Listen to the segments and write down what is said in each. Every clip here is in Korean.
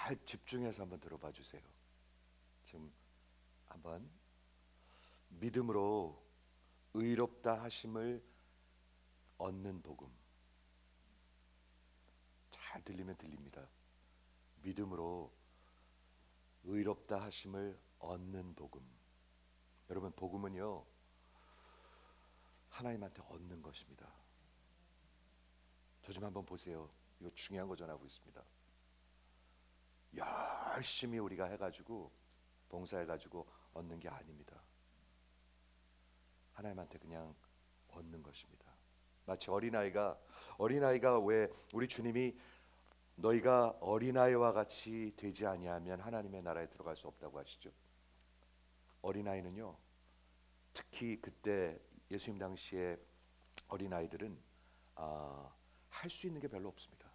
잘 집중해서 한번 들어봐 주세요. 지금 한번 믿음으로 의롭다 하심을 얻는 복음. 잘 들리면 들립니다. 믿음으로 의롭다 하심을 얻는 복음. 여러분, 복음은요 하나님한테 얻는 것입니다. 저 좀 한번 보세요. 이거 중요한 거 전하고 있습니다. 열심히 우리가 해가지고 봉사해가지고 얻는 게 아닙니다. 하나님한테 그냥 얻는 것입니다. 마치 어린아이가 왜 우리 주님이 너희가 어린아이와 같이 되지 아니하면 하나님의 나라에 들어갈 수 없다고 하시죠. 어린아이는요, 특히 그때 예수님 당시에 어린아이들은 할 수 있는 게 별로 없습니다.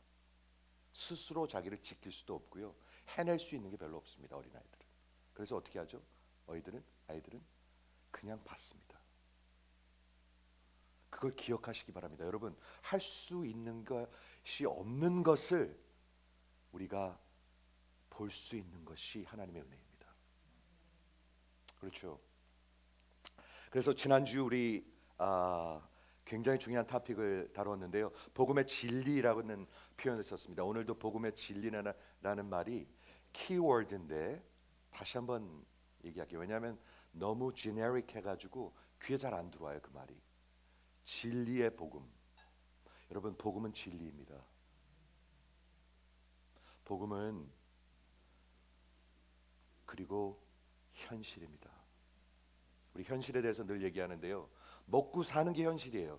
스스로 자기를 지킬 수도 없고요, 해낼 수 있는 게 별로 없습니다. 어린아이들은. 그래서 어떻게 하죠? 아이들은 그냥 받습니다. 그걸 기억하시기 바랍니다. 여러분, 할 수 있는 것이 없는 것을 우리가 볼 수 있는 것이 하나님의 은혜입니다. 그렇죠. 그래서 지난주 우리 굉장히 중요한 토픽을 다뤘는데요, 복음의 진리라는 표현을 썼습니다. 오늘도 복음의 진리라는 말이 키워드인데 다시 한번 얘기할게요. 왜냐하면 너무 제네릭 해가지고 귀에 잘 안 들어와요. 그 말이 진리의 복음. 여러분, 복음은 진리입니다. 복음은 그리고 현실입니다. 우리 현실에 대해서 늘 얘기하는데요, 먹고 사는 게 현실이에요.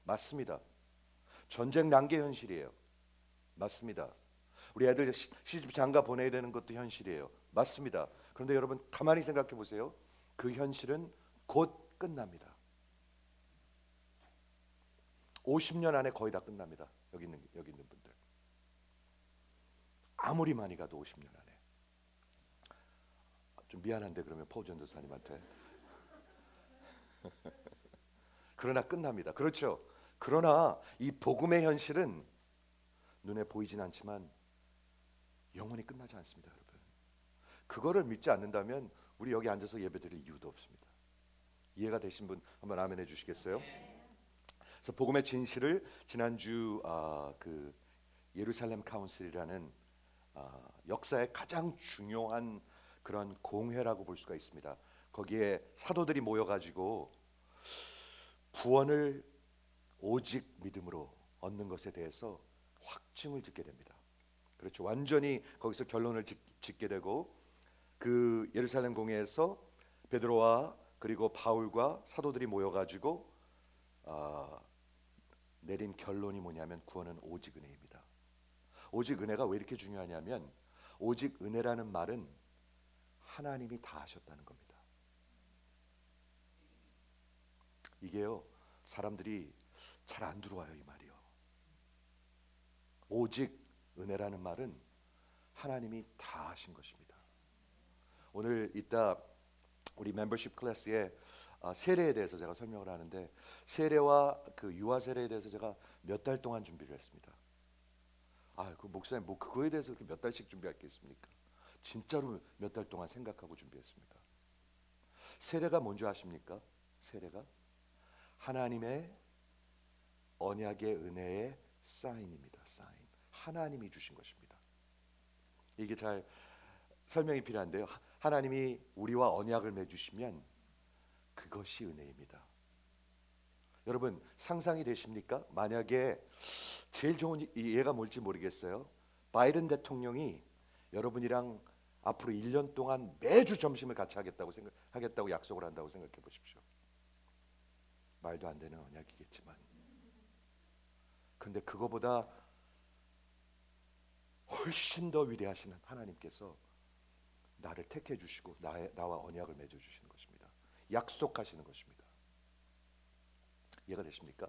맞습니다. 전쟁 난 게 현실이에요. 맞습니다. 우리 애들 시집 장가 보내야 되는 것도 현실이에요. 맞습니다. 그런데 여러분, 가만히 생각해 보세요. 그 현실은 곧 끝납니다. 50년 안에 거의 다 끝납니다. 여기 있는 분들. 아무리 많이 가도 50년 안에. 좀 미안한데 그러면 포 전도사님한테. 그러나 끝납니다. 그렇죠. 그러나 이 복음의 현실은 눈에 보이진 않지만 영원히 끝나지 않습니다, 여러분. 그거를 믿지 않는다면 우리 여기 앉아서 예배드릴 이유도 없습니다. 이해가 되신 분 한번 아멘 해주시겠어요? 그래서 복음의 진실을 지난주 그 예루살렘 카운슬이라는 역사의 가장 중요한 그런 공회라고 볼 수가 있습니다. 거기에 사도들이 모여가지고 구원을 오직 믿음으로 얻는 것에 대해서 확증을 짓게 됩니다. 그렇죠. 완전히 거기서 결론을 짓게 되고, 그 예루살렘 공회에서 베드로와 그리고 바울과 사도들이 모여가지고 내린 결론이 뭐냐면 구원은 오직 은혜입니다. 오직 은혜가 왜 이렇게 중요하냐면, 오직 은혜라는 말은 하나님이 다 하셨다는 겁니다. 이게요, 사람들이 잘 안 들어와요, 이 말이요. 오직 은혜라는 말은 하나님이 다 하신 것입니다. 오늘 이따 우리 멤버십 클래스에 세례에 대해서 제가 설명을 하는데, 세례와 그 유아 세례에 대해서 제가 몇 달 동안 준비를 했습니다. 그 목사님 뭐 그거에 대해서 그렇게 몇 달씩 준비할 게 있습니까? 진짜로 몇 달 동안 생각하고 준비했습니다. 세례가 뭔지 아십니까? 세례가 하나님의 언약의 은혜의 사인입니다. 사인. 하나님이 주신 것입니다. 이게 잘 설명이 필요한데요, 하나님이 우리와 언약을 맺으시면 그것이 은혜입니다. 여러분, 상상이 되십니까? 만약에 제일 좋은 예가 뭘지 모르겠어요. 바이든 대통령이 여러분이랑 앞으로 1년 동안 매주 점심을 같이 하겠다고 약속을 한다고 생각해 보십시오. 말도 안 되는 언약이겠지만, 근데 그거보다 훨씬 더 위대하신 하나님께서 나를 택해 주시고 나와 언약을 맺어 주시는 것입니다. 약속하시는 것입니다. 이해가 되십니까?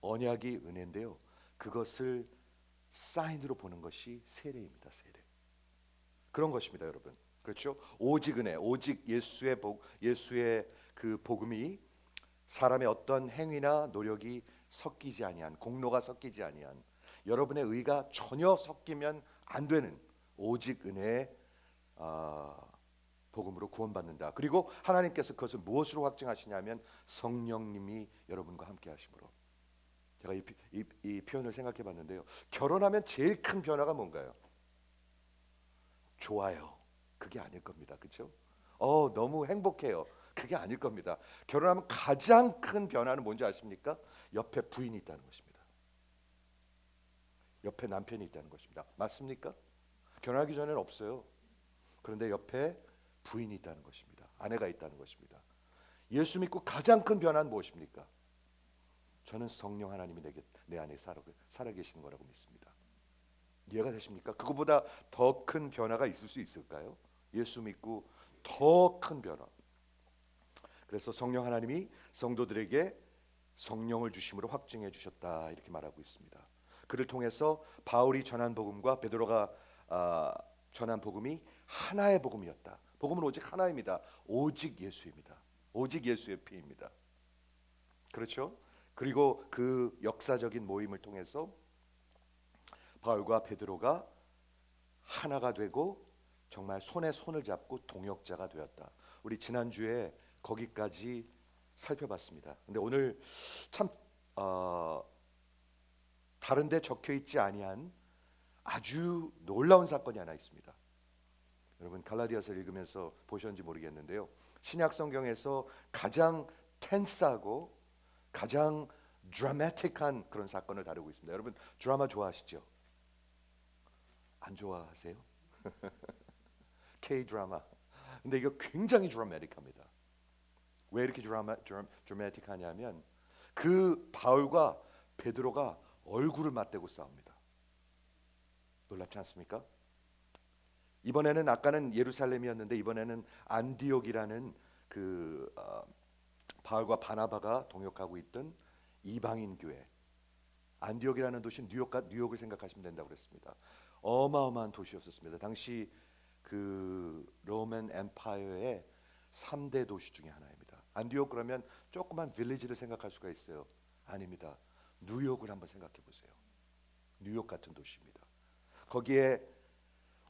언약이 은혜인데요, 그것을 사인으로 보는 것이 세례입니다. 세례. 그런 것입니다, 여러분. 그렇죠? 오직 은혜, 오직 예수의 그 복음이 사람의 어떤 행위나 노력이 섞이지 아니한, 공로가 섞이지 아니한, 여러분의 의가 전혀 섞이면 안 되는 오직 은혜의 복음으로 구원받는다. 그리고 하나님께서 그것을 무엇으로 확증하시냐면 성령님이 여러분과 함께 하심으로. 제가 이 표현을 생각해 봤는데요. 결혼하면 제일 큰 변화가 뭔가요? 좋아요. 그게 아닐 겁니다. 그렇죠? 너무 행복해요. 그게 아닐 겁니다. 결혼하면 가장 큰 변화는 뭔지 아십니까? 옆에 부인이 있다는 것입니다. 옆에 남편이 있다는 것입니다. 맞습니까? 결혼하기 전에는 없어요. 그런데 옆에 부인이 있다는 것입니다. 아내가 있다는 것입니다. 예수 믿고 가장 큰 변화는 무엇입니까? 저는 성령 하나님이 내 안에 살아 계시는 거라고 믿습니다. 이해가 되십니까? 그거보다 더 큰 변화가 있을 수 있을까요? 예수 믿고 더 큰 변화. 그래서 성령 하나님이 성도들에게 성령을 주심으로 확증해 주셨다 이렇게 말하고 있습니다. 그를 통해서 바울이 전한 복음과 베드로가 전한 복음이 하나의 복음이었다. 복음은 오직 하나입니다. 오직 예수입니다. 오직 예수의 피입니다. 그렇죠? 그리고 그 역사적인 모임을 통해서 바울과 베드로가 하나가 되고 정말 손에 손을 잡고 동역자가 되었다. 우리 지난주에 거기까지 살펴봤습니다. 근데 오늘 참 다른 데 적혀 있지 아니한 아주 놀라운 사건이 하나 있습니다. 여러분 갈라디아서를 읽으면서 보셨는지 모르겠는데요. 신약 성경에서 가장 텐스하고 가장 드라마틱한 그런 사건을 다루고 있습니다. 여러분 드라마 좋아하시죠? 안 좋아하세요? K-드라마. 근데 이거 굉장히 드라마틱합니다. 왜 이렇게 드라마틱하냐면 그 바울과 베드로가 얼굴을 맞대고 싸웁니다. 놀랍지 않습니까? 이번에는 아까는 예루살렘이었는데 이번에는 안디옥이라는 그 바울과 바나바가 동역하고 있던 이방인 교회. 안디옥이라는 도시 뉴욕을 생각하시면 된다고 그랬습니다. 어마어마한 도시였었습니다. 당시 그 로맨 엠파이어의 3대 도시 중에 하나입니다. 안디옥 그러면 조그만 빌리지를 생각할 수가 있어요. 아닙니다. 뉴욕을 한번 생각해 보세요. 뉴욕 같은 도시입니다. 거기에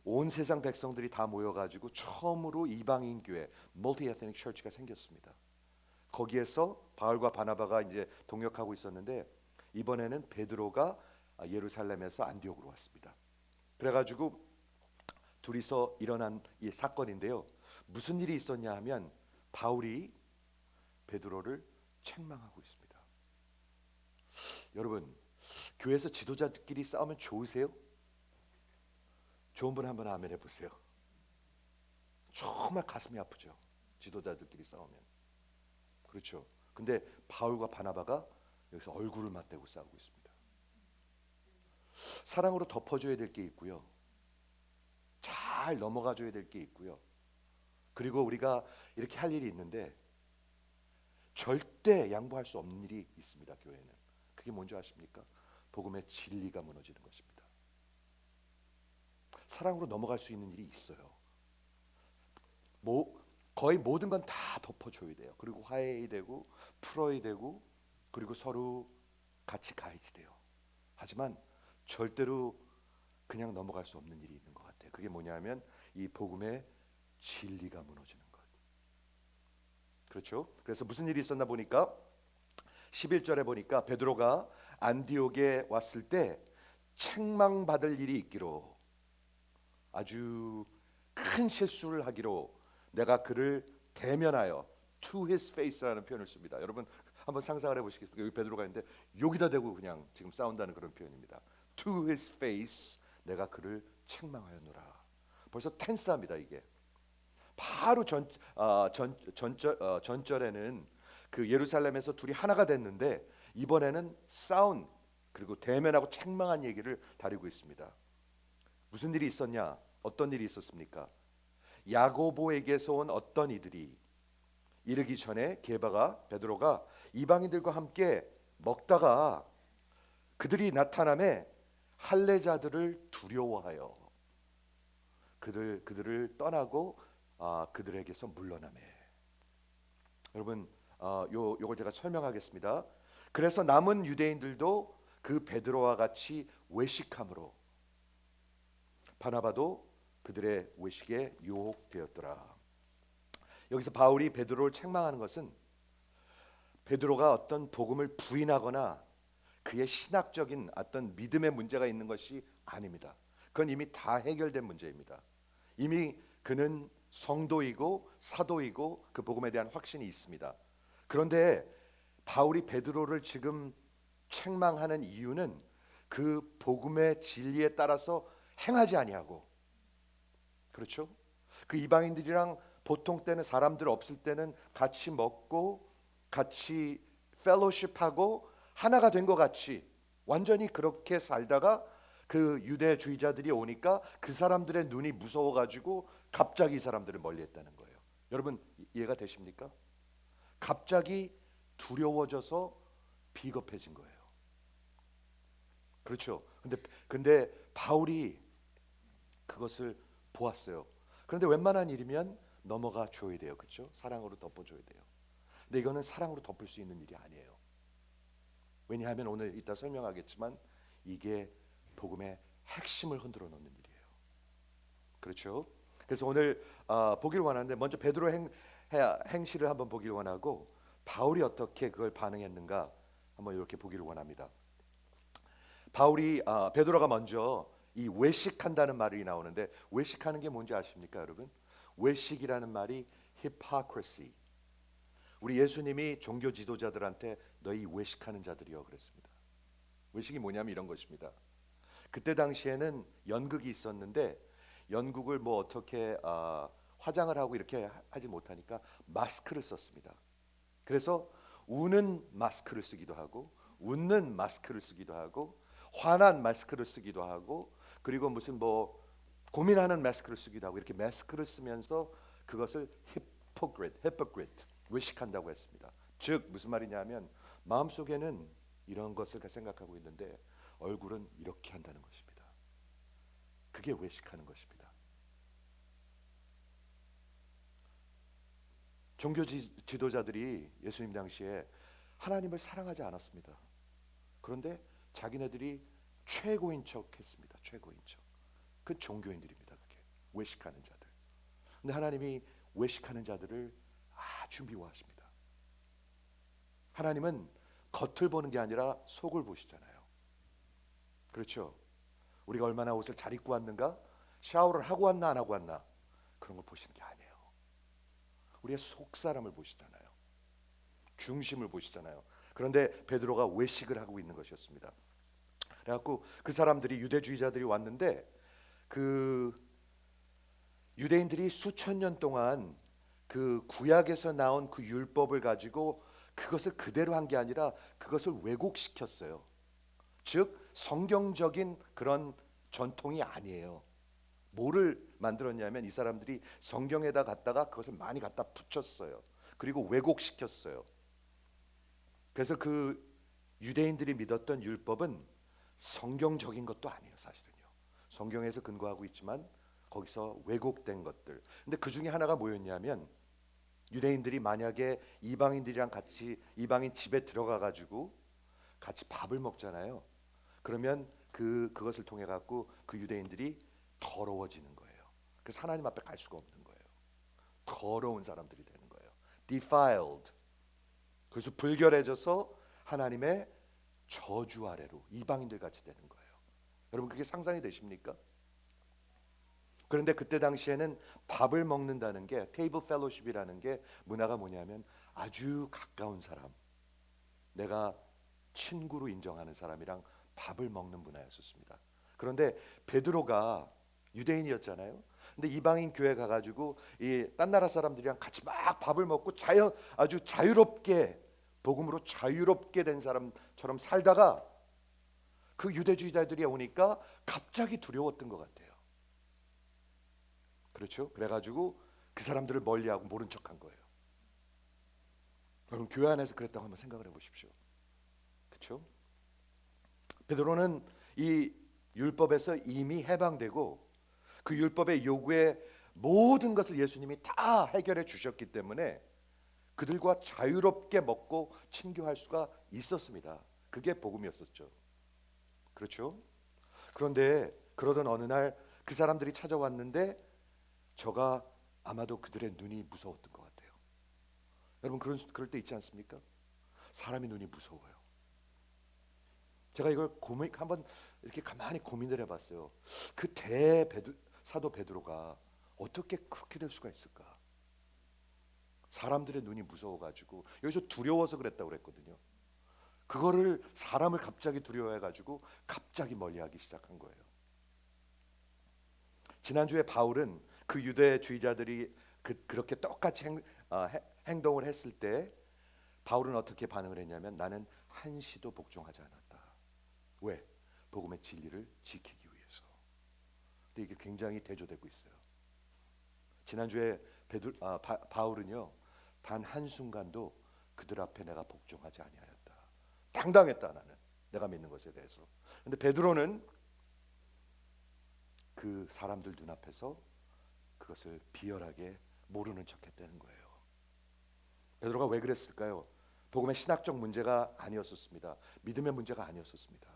온 세상 백성들이 다 모여가지고 처음으로 이방인 교회 멀티에트닉 처치가 생겼습니다. 거기에서 바울과 바나바가 이제 동역하고 있었는데 이번에는 베드로가 예루살렘에서 안디옥으로 왔습니다. 그래가지고 둘이서 일어난 이 사건인데요. 무슨 일이 있었냐 하면 바울이 베드로를 책망하고 있습니다. 여러분 교회에서 지도자들끼리 싸우면 좋으세요? 좋은 분 한번 아멘 해보세요. 정말 가슴이 아프죠. 지도자들끼리 싸우면. 그렇죠. 근데 바울과 바나바가 여기서 얼굴을 맞대고 싸우고 있습니다. 사랑으로 덮어줘야 될 게 있고요. 잘 넘어가줘야 될 게 있고요. 그리고 우리가 이렇게 할 일이 있는데 절대 양보할 수 없는 일이 있습니다. 교회는. 그게 뭔지 아십니까? 복음의 진리가 무너지는 것입니다. 사랑으로 넘어갈 수 있는 일이 있어요. 거의 모든 건 다 덮어줘야 돼요. 그리고 화해해야 되고 풀어야 되고 그리고 서로 같이 가야지 돼요. 하지만 절대로 그냥 넘어갈 수 없는 일이 있는 것 같아요. 그게 뭐냐면 이 복음의 진리가 무너지는 것. 그렇죠? 그래서 무슨 일이 있었나 보니까 11절에 보니까 베드로가 안디옥에 왔을 때 책망받을 일이 있기로 아주 큰 실수를 하기로 내가 그를 대면하여 to his face라는 표현을 씁니다. 여러분 한번 상상을 해보시겠습니까? 여기 베드로가 있는데 여기다 대고 그냥 지금 싸운다는 그런 표현입니다. to his face 내가 그를 책망하였노라. 벌써 텐스합니다 이게. 바로 전절에는 그 예루살렘에서 둘이 하나가 됐는데 이번에는 싸운 그리고 대면하고 책망한 얘기를 다루고 있습니다. 무슨 일이 있었냐? 어떤 일이 있었습니까? 야고보에게서 온 어떤 이들이 이르기 전에 베드로가 이방인들과 함께 먹다가 그들이 나타남에 할례자들을 두려워하여 그들을 떠나고 그들에게서 물러나매. 여러분 요걸 제가 설명하겠습니다. 그래서 남은 유대인들도 그 베드로와 같이 외식함으로 바나바도 그들의 외식에 유혹되었더라. 여기서 바울이 베드로를 책망하는 것은 베드로가 어떤 복음을 부인하거나 그의 신학적인 어떤 믿음의 문제가 있는 것이 아닙니다. 그건 이미 다 해결된 문제입니다. 이미 그는 성도이고 사도이고 그 복음에 대한 확신이 있습니다. 그런데 바울이 베드로를 지금 책망하는 이유는 그 복음의 진리에 따라서 행하지 아니하고, 그렇죠? 그 이방인들이랑 보통 때는 사람들 없을 때는 같이 먹고 같이 펠로십하고 하나가 된 것 같이 완전히 그렇게 살다가 그 유대주의자들이 오니까 그 사람들의 눈이 무서워가지고 갑자기 이 사람들을 멀리했다는 거예요. 여러분 이해가 되십니까? 갑자기 두려워져서 비겁해진 거예요. 그렇죠? 근데 바울이 그것을 보았어요. 그런데 웬만한 일이면 넘어가 줘야 돼요. 그렇죠? 사랑으로 덮어줘야 돼요. 근데 이거는 사랑으로 덮을 수 있는 일이 아니에요. 왜냐하면 오늘 이따 설명하겠지만 이게 복음의 핵심을 흔들어 놓는 일이에요. 그렇죠? 그래서 오늘 보기를 원하는데 먼저 베드로 행실을 한번 보기를 원하고 바울이 어떻게 그걸 반응했는가 한번 이렇게 보기를 원합니다. 베드로가 먼저 이 외식한다는 말이 나오는데 외식하는 게 뭔지 아십니까, 여러분? 외식이라는 말이 hypocrisy. 우리 예수님이 종교 지도자들한테 너희 외식하는 자들이여 그랬습니다. 외식이 뭐냐면 이런 것입니다. 그때 당시에는 연극이 있었는데 연극을 뭐 어떻게 화장을 하고 이렇게 하지 못하니까 마스크를 썼습니다. 그래서 우는 마스크를 쓰기도 하고 웃는 마스크를 쓰기도 하고 화난 마스크를 쓰기도 하고 그리고 무슨 뭐 고민하는 마스크를 쓰기도 하고 이렇게 마스크를 쓰면서 그것을 hypocrite 외식한다고 했습니다. 즉 무슨 말이냐면 마음속에는 이런 것을 생각하고 있는데 얼굴은 이렇게 한다는 것입니다. 그게 외식하는 것입니다. 종교 지도자들이 예수님 당시에 하나님을 사랑하지 않았습니다. 그런데 자기네들이 최고인 척 했습니다. 최고인 척. 그 종교인들입니다. 그게 외식하는 자들. 근데 하나님이 외식하는 자들을 아주 미워하십니다. 하나님은 겉을 보는 게 아니라 속을 보시잖아요. 그렇죠? 우리가 얼마나 옷을 잘 입고 왔는가? 샤워를 하고 왔나 안 하고 왔나? 그런 걸 보시는 게 아니에요. 우리의 속 사람을 보시잖아요. 중심을 보시잖아요. 그런데 베드로가 외식을 하고 있는 것이었습니다. 그래갖고 그 사람들이 유대주의자들이 왔는데 그 유대인들이 수천 년 동안 그 구약에서 나온 그 율법을 가지고 그것을 그대로 한 게 아니라 그것을 왜곡시켰어요. 즉 성경적인 그런 전통이 아니에요. 뭐를 만들었냐면 이 사람들이 성경에다 갖다가 그것을 많이 갖다 붙였어요. 그리고 왜곡시켰어요. 그래서 그 유대인들이 믿었던 율법은 성경적인 것도 아니에요. 사실은요. 성경에서 근거하고 있지만 거기서 왜곡된 것들. 근데 그 중에 하나가 뭐였냐면 유대인들이 만약에 이방인들이랑 같이 이방인 집에 들어가 가지고 같이 밥을 먹잖아요. 그러면 그것을 통해 갖고 그 유대인들이 더러워지는 거예요. 그래서 하나님 앞에 갈 수가 없는 거예요. 더러운 사람들이 되는 거예요. defiled. 그래서 불결해져서 하나님의 저주 아래로 이방인들 같이 되는 거예요. 여러분 그게 상상이 되십니까? 그런데 그때 당시에는 밥을 먹는다는 게 테이블 펠로십이라는 게 문화가 뭐냐면 아주 가까운 사람, 내가 친구로 인정하는 사람이랑 밥을 먹는 문화였었습니다. 그런데 베드로가 유대인이었잖아요. 근데 이방인 교회 가가지고 이 딴 나라 사람들이랑 같이 막 밥을 먹고 아주 자유롭게 복음으로 자유롭게 된 사람처럼 살다가 그 유대주의자들이 오니까 갑자기 두려웠던 것 같아요. 그렇죠? 그래가지고 그 사람들을 멀리하고 모른 척한 거예요. 여러분 교회 안에서 그랬다고 한번 생각을 해보십시오. 그렇죠? 베드로는 이 율법에서 이미 해방되고 그 율법의 요구에 모든 것을 예수님이 다 해결해 주셨기 때문에 그들과 자유롭게 먹고 친교할 수가 있었습니다. 그게 복음이었었죠. 그렇죠? 그런데 그러던 어느 날 그 사람들이 찾아왔는데 저가 아마도 그들의 눈이 무서웠던 것 같아요. 여러분 그럴 때 있지 않습니까? 사람이 눈이 무서워요. 제가 이걸 한번 이렇게 가만히 고민을 해봤어요. 그 사도 베드로가 어떻게 그렇게 될 수가 있을까? 사람들의 눈이 무서워가지고, 여기서 두려워서 그랬다고 그랬거든요. 그거를 사람을 갑자기 두려워해가지고 갑자기 멀리하기 시작한 거예요. 지난주에 바울은 그 유대주의자들이 그렇게 똑같이 행동을 했을 때 바울은 어떻게 반응을 했냐면, 나는 한시도 복종하지 않았다. 왜? 복음의 진리를 지키기 위해서. 근데 이게 굉장히 대조되고 있어요. 지난주에 바울은요, 단 한순간도 그들 앞에 내가 복종하지 아니하였다. 당당했다, 나는 내가 믿는 것에 대해서. 근데 베드로는 그 사람들 눈앞에서 그것을 비열하게 모르는 척했다는 거예요. 베드로가 왜 그랬을까요? 복음의 신학적 문제가 아니었었습니다. 믿음의 문제가 아니었었습니다.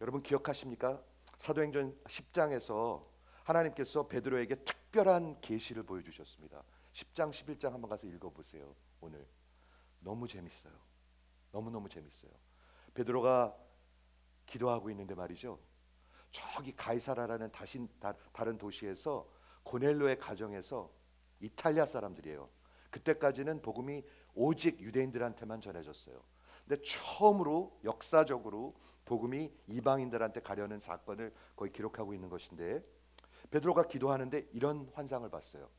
여러분 기억하십니까? 사도행전 10장에서 하나님께서 베드로에게 특별한 계시를 보여주셨습니다. 10장 11장 한번 가서 읽어보세요. 오늘 너무 재밌어요. 너무너무 재밌어요. 베드로가 기도하고 있는데 말이죠, 저기 가이사라라는 다른 도시에서 고넬료의 가정에서, 이탈리아 사람들이에요. 그때까지는 복음이 오직 유대인들한테만 전해졌어요. 근데 처음으로 역사적으로 복음이 이방인들한테 가려는 사건을 거의 기록하고 있는 것인데, 베드로가 기도하는데 이런 환상을 봤어요.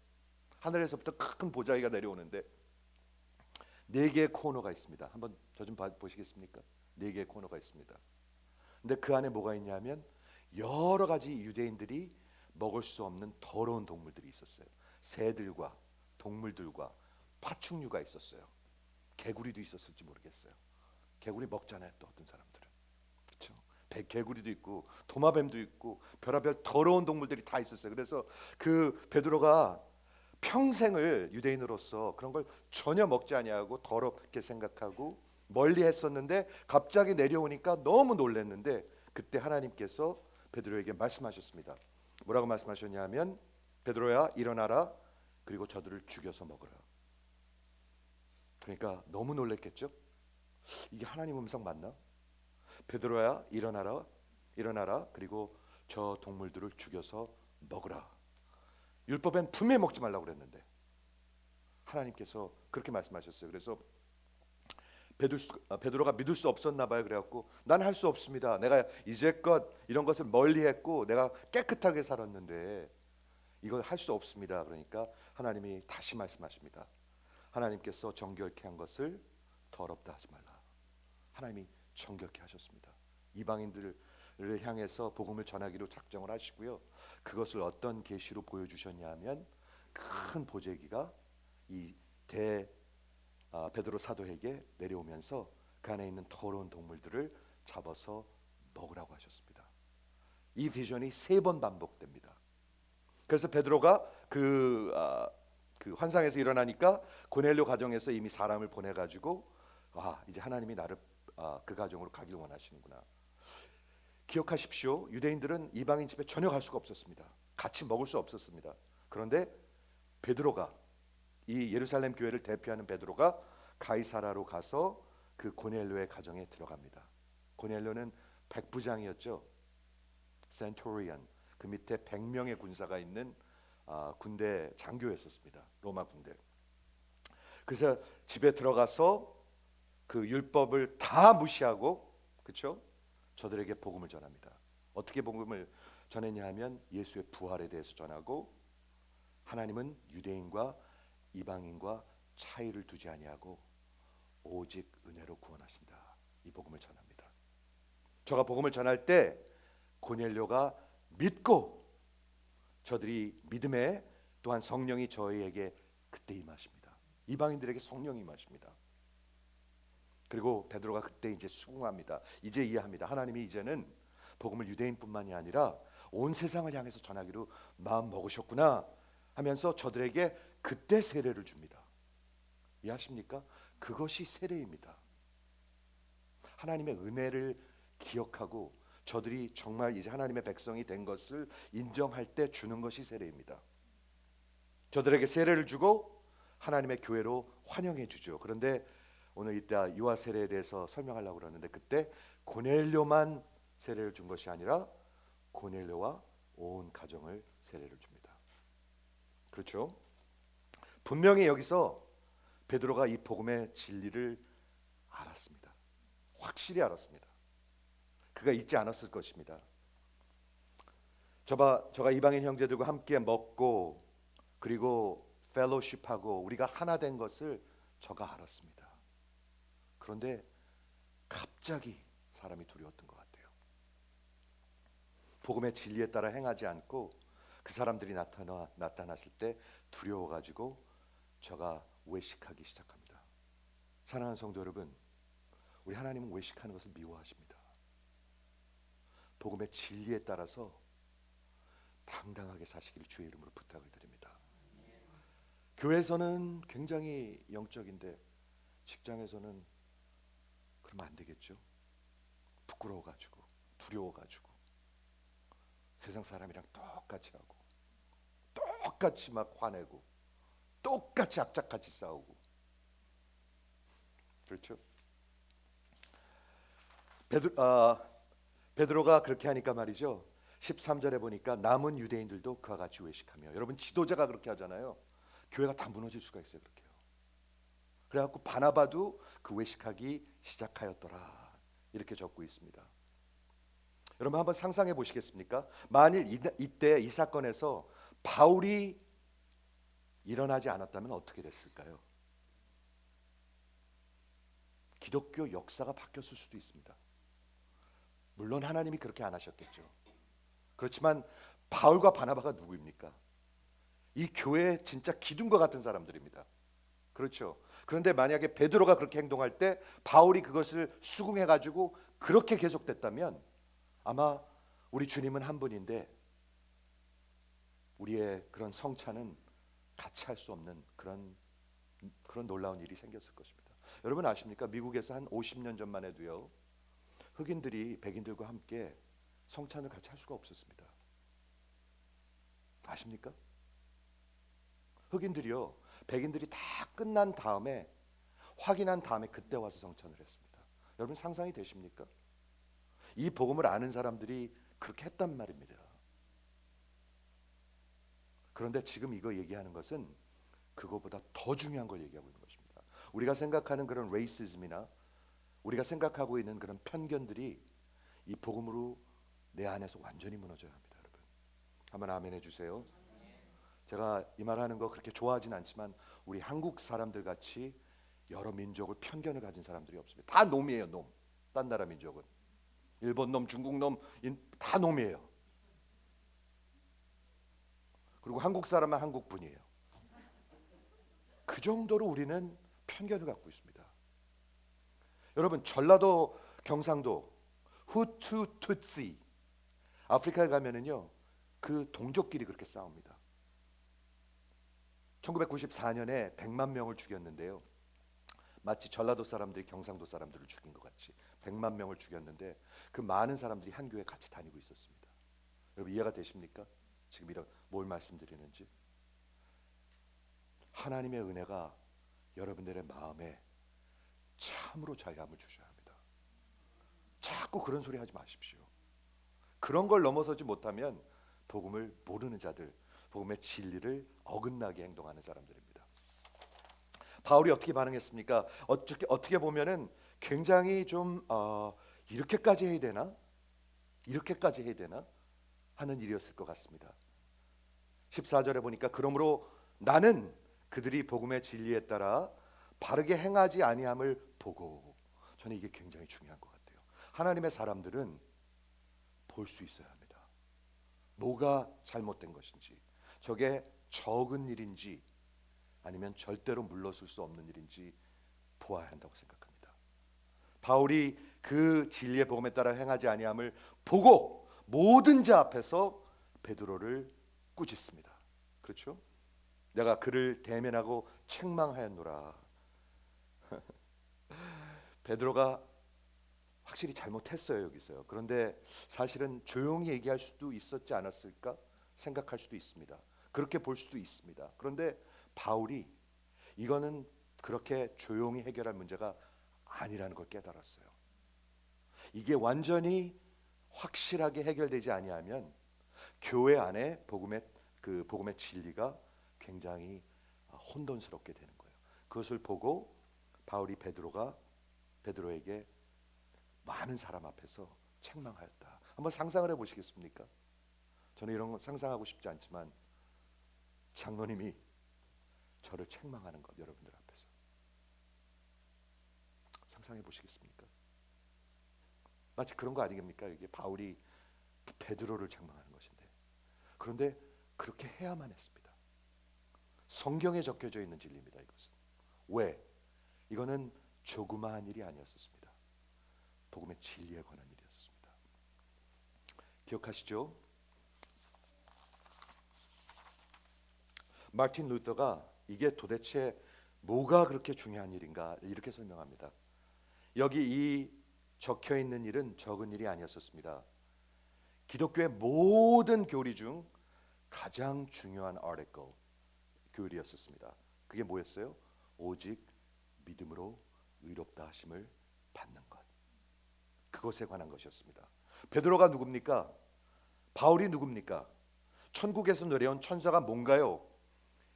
하늘에서부터 큰 보자기가 내려오는데 4개의 코너가 있습니다. 한번 저 좀 보시겠습니까? 4개의 코너가 있습니다. 근데 그 안에 뭐가 있냐면 여러 가지 유대인들이 먹을 수 없는 더러운 동물들이 있었어요. 새들과 동물들과 파충류가 있었어요. 개구리도 있었을지 모르겠어요. 개구리 먹잖아요, 또 어떤 사람들은. 그렇죠? 개구리도 있고 도마뱀도 있고 별의별 더러운 동물들이 다 있었어요. 그래서 그 베드로가 평생을 유대인으로서 그런 걸 전혀 먹지 아니하고 더럽게 생각하고 멀리 했었는데, 갑자기 내려오니까 너무 놀랐는데, 그때 하나님께서 베드로에게 말씀하셨습니다. 뭐라고 말씀하셨냐면, 베드로야 일어나라, 그리고 저들을 죽여서 먹으라. 그러니까 너무 놀랐겠죠? 이게 하나님 음성 맞나? 베드로야 일어나라, 그리고 저 동물들을 죽여서 먹으라. 율법엔 분명히 먹지 말라고 그랬는데 하나님께서 그렇게 말씀하셨어요. 그래서 베드로가 믿을 수 없었나 봐요. 그래갖고 난 할 수 없습니다. 내가 이제껏 이런 것을 멀리했고 내가 깨끗하게 살았는데 이걸 할 수 없습니다. 그러니까 하나님이 다시 말씀하십니다. 하나님께서 정결케 한 것을 더럽다 하지 말라. 하나님이 정결케 하셨습니다. 이방인들을 향해서 복음을 전하기로 작정을 하시고요. 그것을 어떤 계시로 보여주셨냐면, 큰 보재기가 이 베드로 사도에게 내려오면서 그 안에 있는 더러운 동물들을 잡아서 먹으라고 하셨습니다. 이 비전이 3번 반복됩니다. 그래서 베드로가 그 환상에서 일어나니까 고넬료 가정에서 이미 사람을 보내가지고, 이제 하나님이 나를 그 가정으로 가길 원하시는구나. 기억하십시오. 유대인들은 이방인 집에 전혀 갈 수가 없었습니다. 같이 먹을 수 없었습니다. 그런데 베드로가, 이 예루살렘 교회를 대표하는 베드로가 가이사라로 가서 그 고넬료의 가정에 들어갑니다. 고넬료는 백부장이었죠. 센토리언, 그 밑에 100명의 군사가 있는 군대 장교였었습니다. 로마 군대. 그래서 집에 들어가서 그 율법을 다 무시하고, 그렇죠? 저들에게 복음을 전합니다. 어떻게 복음을 전했냐 하면 예수의 부활에 대해서 전하고, 하나님은 유대인과 이방인과 차이를 두지 아니하고 오직 은혜로 구원하신다. 이 복음을 전합니다. 저가 복음을 전할 때 고넬료가 믿고, 저들이 믿음에 또한 성령이 저희에게 그때 임하십니다. 이방인들에게 성령이 임하십니다. 그리고 베드로가 그때 이제 수긍합니다. 이제 이해합니다. 하나님이 이제는 복음을 유대인뿐만이 아니라 온 세상을 향해서 전하기로 마음 먹으셨구나 하면서 저들에게 그때 세례를 줍니다. 이해하십니까? 그것이 세례입니다. 하나님의 은혜를 기억하고 저들이 정말 이제 하나님의 백성이 된 것을 인정할 때 주는 것이 세례입니다. 저들에게 세례를 주고 하나님의 교회로 환영해 주죠. 그런데 오늘 이따 유아 세례에 대해서 설명하려고 그러는데, 그때 고넬료만 세례를 준 것이 아니라 고넬료와 온 가정을 세례를 줍니다. 그렇죠? 분명히 여기서 베드로가 이 복음의 진리를 알았습니다. 확실히 알았습니다. 그가 잊지 않았을 것입니다. 저가 이방인 형제들과 함께 먹고 그리고 펠로십하고 우리가 하나 된 것을 저가 알았습니다. 그런데 갑자기 사람이 두려웠던 것 같아요. 복음의 진리에 따라 행하지 않고 그 사람들이 나타났을 때 두려워가지고 저가 외식하기 시작합니다. 사랑하는 성도 여러분, 우리 하나님은 외식하는 것을 미워하십니다. 복음의 진리에 따라서 당당하게 사시기를 주의 이름으로 부탁을 드립니다. 교회에서는 굉장히 영적인데 직장에서는 그러면 안 되겠죠. 부끄러워가지고 두려워가지고 세상 사람이랑 똑같이 하고 똑같이 막 화내고 똑같이 악착같이 싸우고, 그렇죠? 베드로가 그렇게 하니까 말이죠, 13절에 보니까 남은 유대인들도 그와 같이 외식하며, 여러분 지도자가 그렇게 하잖아요. 교회가 다 무너질 수가 있어요. 그렇게 해요. 그래갖고 바나바도 그 외식하기 시작하였더라, 이렇게 적고 있습니다. 여러분 한번 상상해 보시겠습니까? 만일 이때 이 사건에서 바울이 일어나지 않았다면 어떻게 됐을까요? 기독교 역사가 바뀌었을 수도 있습니다. 물론 하나님이 그렇게 안 하셨겠죠. 그렇지만 바울과 바나바가 누구입니까? 이 교회의 진짜 기둥과 같은 사람들입니다. 그렇죠. 그런데 만약에 베드로가 그렇게 행동할 때 바울이 그것을 수긍해가지고 그렇게 계속됐다면 아마 우리 주님은 한 분인데 우리의 그런 성찬은 같이 할 수 없는 그런 놀라운 일이 생겼을 것입니다. 여러분 아십니까? 미국에서 한 50년 전만 해도요, 흑인들이 백인들과 함께 성찬을 같이 할 수가 없었습니다. 아십니까? 흑인들이요, 백인들이 다 끝난 다음에 확인한 다음에 그때 와서 성찬을 했습니다. 여러분 상상이 되십니까? 이 복음을 아는 사람들이 그렇게 했단 말입니다. 그런데 지금 이거 얘기하는 것은 그거보다 더 중요한 걸 얘기하고 있는 것입니다. 우리가 생각하는 그런 레이시즘이나 우리가 생각하고 있는 그런 편견들이 이 복음으로 내 안에서 완전히 무너져야 합니다. 여러분 한번 아멘 해주세요. 제가 이 말하는 거 그렇게 좋아하진 않지만 우리 한국 사람들 같이 여러 민족을 편견을 가진 사람들이 없습니다. 다 놈이에요. 놈. 딴 나라 민족은 일본 놈, 중국 놈, 다 놈이에요. 그리고 한국 사람은 한국 분이에요. 그 정도로 우리는 편견을 갖고 있습니다. 여러분 전라도, 경상도, 후투, 투시, 아프리카에 가면은요 그 동족끼리 그렇게 싸웁니다. 1994년에 100만 명을 죽였는데요, 마치 전라도 사람들이 경상도 사람들을 죽인 것 같이 100만 명을 죽였는데 그 많은 사람들이 한 교회 같이 다니고 있었습니다. 여러분 이해가 되십니까? 지금 이런 뭘 말씀드리는지. 하나님의 은혜가 여러분들의 마음에 참으로 자유함을 주셔야 합니다. 자꾸 그런 소리 하지 마십시오. 그런 걸 넘어서지 못하면 복음을 모르는 자들, 복음의 진리를 어긋나게 행동하는 사람들입니다. 바울이 어떻게 반응했습니까? 어떻게 보면은 굉장히 좀 이렇게까지 해야 되나? 이렇게까지 해야 되나? 하는 일이었을 것 같습니다. 14절에 보니까 그러므로 나는 그들이 복음의 진리에 따라 바르게 행하지 아니함을 보고, 저는 이게 굉장히 중요한 것 같아요. 하나님의 사람들은 볼 수 있어야 합니다. 뭐가 잘못된 것인지, 저게 적은 일인지 아니면 절대로 물러설 수 없는 일인지 보아야 한다고 생각합니다. 바울이 그 진리의 복음에 따라 행하지 아니함을 보고 모든 자 앞에서 베드로를 꾸짖습니다. 그렇죠? 내가 그를 대면하고 책망하였노라. 베드로가 확실히 잘못했어요 여기서요. 그런데 사실은 조용히 얘기할 수도 있었지 않았을까 생각할 수도 있습니다. 그렇게 볼 수도 있습니다. 그런데 바울이 이거는 그렇게 조용히 해결할 문제가 아니라는 걸 깨달았어요. 이게 완전히 확실하게 해결되지 아니하면 교회 안에 복음의 진리가 굉장히 혼돈스럽게 되는 거예요. 그것을 보고 바울이 베드로에게 많은 사람 앞에서 책망하였다. 한번 상상을 해보시겠습니까? 저는 이런 거 상상하고 싶지 않지만 장로님이 저를 책망하는 것, 여러분들 앞에서 상상해 보시겠습니까? 마치 그런 거 아니겠습니까? 이게 바울이 베드로를 책망하는 것인데, 그런데 그렇게 해야만 했습니다. 성경에 적혀져 있는 진리입니다. 이것은 왜? 이거는 조그마한 일이 아니었습니다. 복음의 진리에 관한 일이었습니다. 기억하시죠? 마틴 루터가 이게 도대체 뭐가 그렇게 중요한 일인가 이렇게 설명합니다. 여기 이 적혀 있는 일은 적은 일이 아니었습니다. 기독교의 모든 교리 중 가장 중요한 아티클 교리였습니다. 그게 뭐였어요? 오직 믿음으로 의롭다 하심을 받는 것. 그것에 관한 것이었습니다. 베드로가 누굽니까? 바울이 누굽니까? 천국에서 내려온 천사가 뭔가요?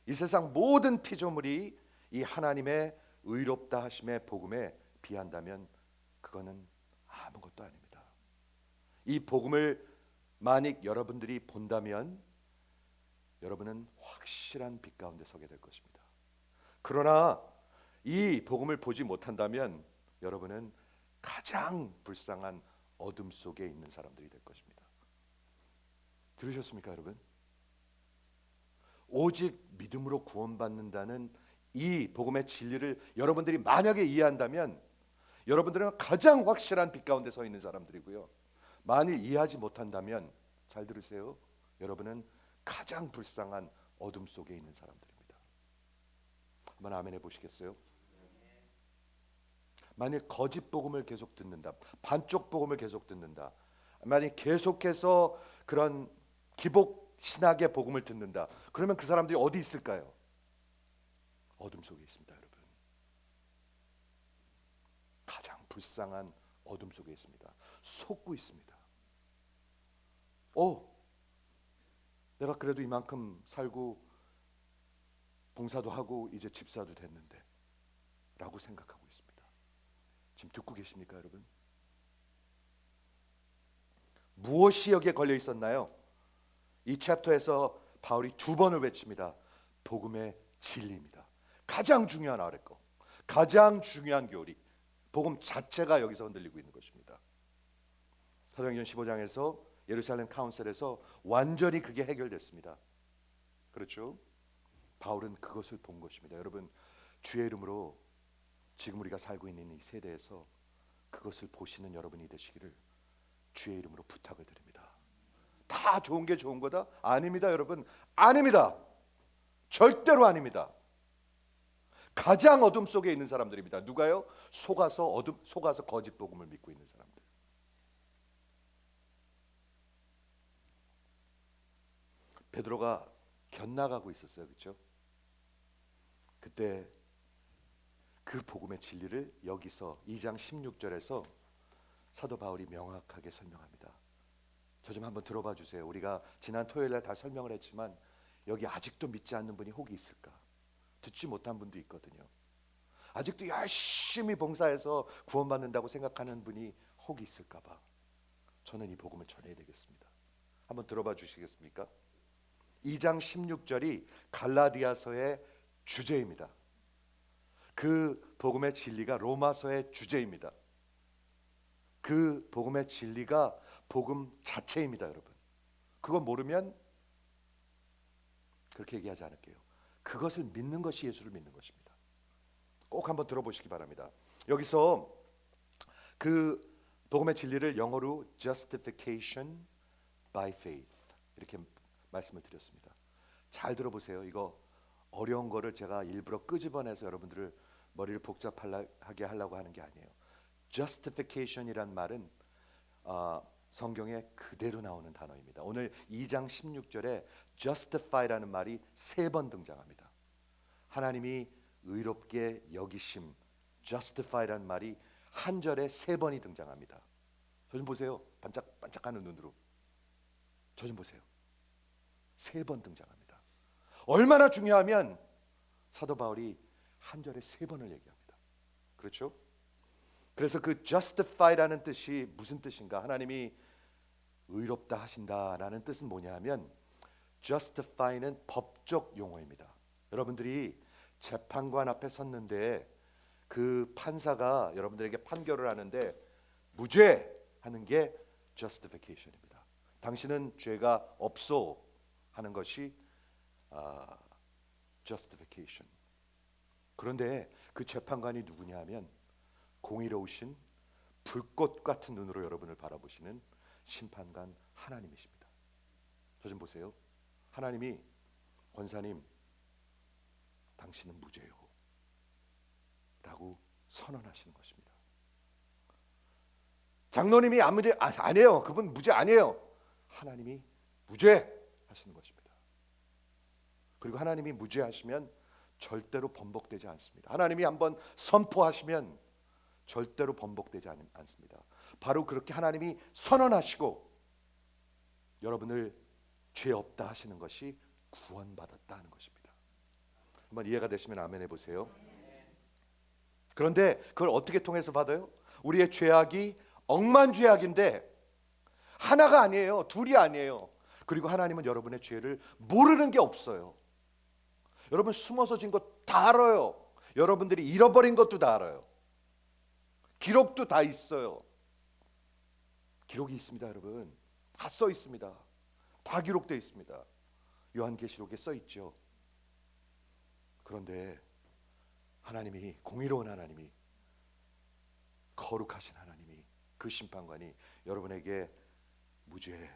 이 세상 모든 피조물이 이 하나님의 의롭다 하심의 복음에 비한다면 그거는 아무것도 아닙니다. 이 복음을 만약 여러분들이 본다면 여러분은 확실한 빛 가운데 서게 될 것입니다. 그러나 이 복음을 보지 못한다면 여러분은 가장 불쌍한 어둠 속에 있는 사람들이 될 것입니다. 들으셨습니까, 여러분? 오직 믿음으로 구원받는다는 이 복음의 진리를 여러분들이 만약에 이해한다면 여러분들은 가장 확실한 빛 가운데 서 있는 사람들이고요. 만일 이해하지 못한다면 잘 들으세요. 여러분은 가장 불쌍한 어둠 속에 있는 사람들입니다. 한번 아멘 해보시겠어요? 만약 거짓 복음을 계속 듣는다, 반쪽 복음을 계속 듣는다, 만약 계속해서 그런 기복 신학의 복음을 듣는다, 그러면 그 사람들이 어디 있을까요? 어둠 속에 있습니다, 여러분. 가장 불쌍한 어둠 속에 있습니다. 속고 있습니다. 내가 그래도 이만큼 살고 봉사도 하고 이제 집사도 됐는데 라고 생각하고 있습니다. 지금 듣고 계십니까, 여러분? 무엇이 여기에 걸려 있었나요? 이 챕터에서 바울이 두 번을 외칩니다. 복음의 진리입니다. 가장 중요한 아래거, 가장 중요한 교리, 복음 자체가 여기서 흔들리고 있는 것입니다. 사도행전 15장에서 예루살렘 카운슬에서 완전히 그게 해결됐습니다. 그렇죠? 바울은 그것을 본 것입니다. 여러분, 주의 이름으로 지금 우리가 살고 있는 이 세대에서 그것을 보시는 여러분이 되시기를 주의 이름으로 부탁을 드립니다. 다 좋은 게 좋은 거다? 아닙니다, 여러분. 아닙니다. 절대로 아닙니다. 가장 어둠 속에 있는 사람들입니다. 누가요? 속아서 거짓 복음을 믿고 있는 사람들. 베드로가 견나가고 있었어요. 그렇죠? 그때 그 복음의 진리를 여기서 2장 16절에서 사도 바울이 명확하게 설명합니다. 저 좀 한번 들어봐 주세요. 우리가 지난 토요일에 다 설명을 했지만 여기 아직도 믿지 않는 분이 혹이 있을까? 듣지 못한 분도 있거든요. 아직도 열심히 봉사해서 구원받는다고 생각하는 분이 혹이 있을까 봐 저는 이 복음을 전해야 되겠습니다. 한번 들어봐 주시겠습니까? 2장 16절이 갈라디아서의 주제입니다. 그 복음의 진리가 로마서의 주제입니다. 그 복음의 진리가 복음 자체입니다, 여러분. 그거 모르면 그렇게 얘기하지 않을게요. 그것을 믿는 것이 예수를 믿는 것입니다. 꼭 한번 들어보시기 바랍니다. 여기서 그 복음의 진리를 영어로 justification by faith 이렇게 말씀을 드렸습니다. 잘 들어보세요. 이거 어려운 거를 제가 일부러 끄집어내서 여러분들을 머리를 복잡하게 하려고 하는 게 아니에요. justification이란 말은 성경에 그대로 나오는 단어입니다. 오늘 2장 16절에 justify라는 말이 3번 등장합니다. 하나님이 의롭게 여기심, justify라는 말이 한 절에 3번이 등장합니다. 저 좀 보세요. 반짝반짝하는 눈으로. 저 좀 보세요. 3번 등장합니다. 얼마나 중요하면 사도 바울이 한 절에 3번을 얘기합니다. 그렇죠? 그래서 그 justify라는 뜻이 무슨 뜻인가? 하나님이 의롭다 하신다라는 뜻은 뭐냐 하면 justify는 법적 용어입니다. 여러분들이 재판관 앞에 섰는데 그 판사가 여러분들에게 판결을 하는데 무죄 하는 게 justification입니다. 당신은 죄가 없소 하는 것이 justification. 그런데 그 재판관이 누구냐 하면 공의로우신 불꽃 같은 눈으로 여러분을 바라보시는 심판관 하나님이십니다. 저 좀 보세요. 하나님이 권사님 당신은 무죄요 라고 선언하시는 것입니다. 장로님이 아니에요. 그분 무죄 아니에요. 하나님이 무죄 하시는 것입니다. 그리고 하나님이 무죄하시면 절대로 번복되지 않습니다. 하나님이 한번 선포하시면 절대로 번복되지 않습니다. 바로 그렇게 하나님이 선언하시고 여러분을 죄 없다 하시는 것이 구원받았다 하는 것입니다. 한번 이해가 되시면 아멘 해보세요. 그런데 그걸 어떻게 통해서 받아요? 우리의 죄악이 억만죄악인데 하나가 아니에요. 둘이 아니에요. 그리고 하나님은 여러분의 죄를 모르는 게 없어요. 여러분 숨어서 진 것 다 알아요. 여러분들이 잃어버린 것도 다 알아요. 기록도 다 있어요. 기록이 있습니다, 여러분. 다 써 있습니다. 다 기록되어 있습니다. 요한계시록에 써 있죠. 그런데 하나님이 공의로운 하나님이 거룩하신 하나님이 그 심판관이 여러분에게 무죄,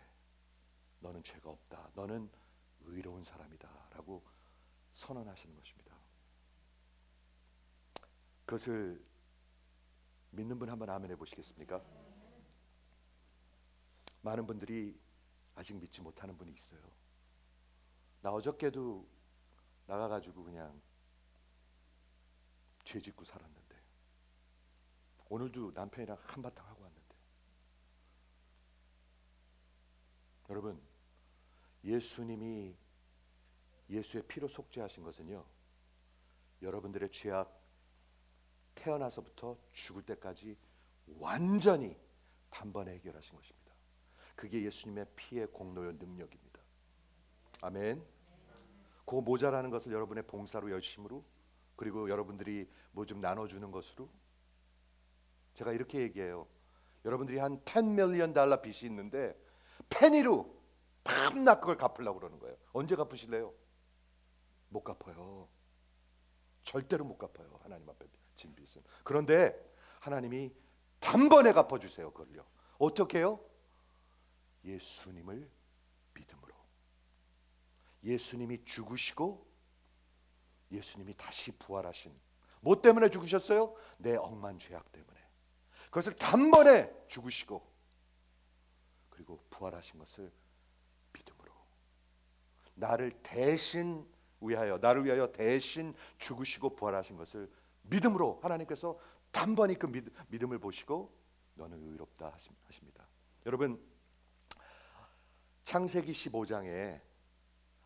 너는 죄가 없다, 너는 의로운 사람이다 라고 선언하시는 것입니다. 그것을 믿는 분 한번 아멘 해보시겠습니까? 많은 분들이 아직 믿지 못하는 분이 있어요. 나 어저께도 나가가지고 그냥 죄 짓고 살았는데 오늘도 남편이랑 한바탕 하고 왔는데. 여러분, 예수님이 예수의 피로 속죄하신 것은요, 여러분들의 죄악 태어나서부터 죽을 때까지 완전히 단번에 해결하신 것입니다. 그게 예수님의 피의 공로의 능력입니다. 아멘. 그 모자라는 것을 여러분의 봉사로 열심으로, 그리고 여러분들이 뭐 좀 나눠주는 것으로. 제가 이렇게 얘기해요. 여러분들이 한 10 밀리언 달러 빚이 있는데 페니로 밤낮 그걸 갚으려고 그러는 거예요. 언제 갚으실래요? 못 갚아요. 절대로 못 갚아요. 하나님 앞에 진 빚은. 그런데 하나님이 단번에 갚아주세요. 그걸요. 어떻게 해요? 예수님을 믿음으로. 예수님이 죽으시고 예수님이 다시 부활하신. 뭐 때문에 죽으셨어요? 내 억만 죄악 때문에. 그것을 단번에 죽으시고 그리고 부활하신 것을 믿음으로. 나를 위하여 대신 죽으시고 부활하신 것을 믿음으로 하나님께서 단번에 그 믿음을 보시고 너는 의롭다 하십니다. 여러분, 창세기 15장에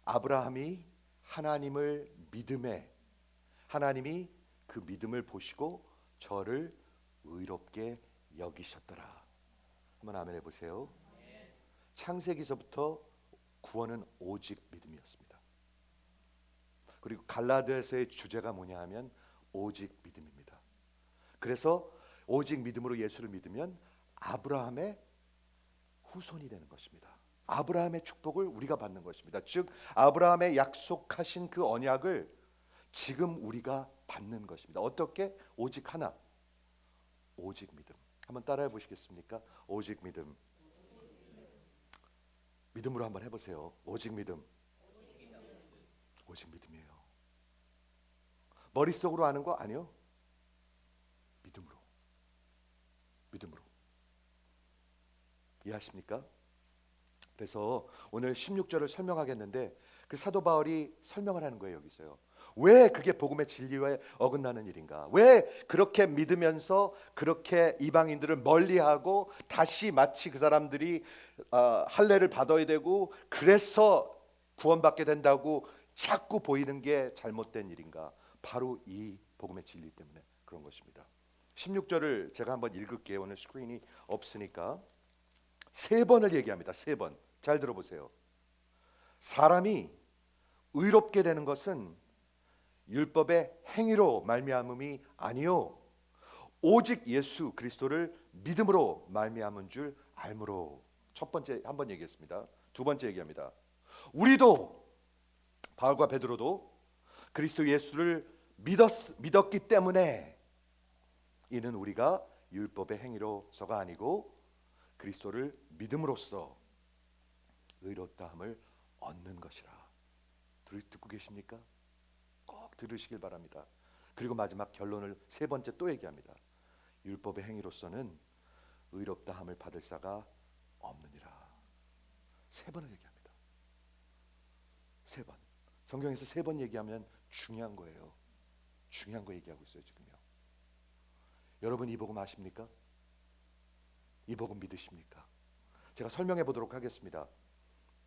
아브라함이 하나님을 믿음에 하나님이 그 믿음을 보시고 저를 의롭게 여기셨더라. 한번 아멘 해보세요. 창세기서부터 구원은 오직 믿음이었습니다. 그리고 갈라디아서의 주제가 뭐냐 하면 오직 믿음입니다. 그래서 오직 믿음으로 예수를 믿으면 아브라함의 후손이 되는 것입니다. 아브라함의 축복을 우리가 받는 것입니다. 즉 아브라함의 약속하신 그 언약을 지금 우리가 받는 것입니다. 어떻게? 오직 하나, 오직 믿음. 한번 따라해 보시겠습니까? 오직 믿음. 믿음으로 한번 해보세요. 오직 믿음. 오직 믿음이에요. 머릿속으로 아는 거 아니요. 믿음으로. 믿음으로. 이해하십니까? 그래서 오늘 16절을 설명하겠는데 그 사도 바울이 설명을 하는 거예요. 여기서요. 왜 그게 복음의 진리에 어긋나는 일인가? 왜 그렇게 믿으면서 그렇게 이방인들을 멀리하고 다시 마치 그 사람들이 할례를 받아야 되고 그래서 구원받게 된다고 자꾸 보이는 게 잘못된 일인가? 바로 이 복음의 진리 때문에 그런 것입니다. 16절을 제가 한번 읽을게요. 오늘 스크린이 없으니까. 세 번을 얘기합니다. 세 번. 잘 들어보세요. 사람이 의롭게 되는 것은 율법의 행위로 말미암음이 아니요 오직 예수 그리스도를 믿음으로 말미암은 줄 알므로. 첫 번째 한번 얘기했습니다. 두 번째 얘기합니다. 우리도 바울과 베드로도 그리스도 예수를 믿었기 때문에 이는 우리가 율법의 행위로서가 아니고 그리스도를 믿음으로써 의롭다함을 얻는 것이라. 듣고 계십니까? 꼭 들으시길 바랍니다. 그리고 마지막 결론을 세 번째 또 얘기합니다. 율법의 행위로서는 의롭다함을 받을 자가 없느니라. 세 번을 얘기합니다. 세 번. 성경에서 세 번 얘기하면 중요한 거예요. 중요한 거 얘기하고 있어요 지금요. 여러분 이 복음 아십니까? 이 복음 믿으십니까? 제가 설명해 보도록 하겠습니다.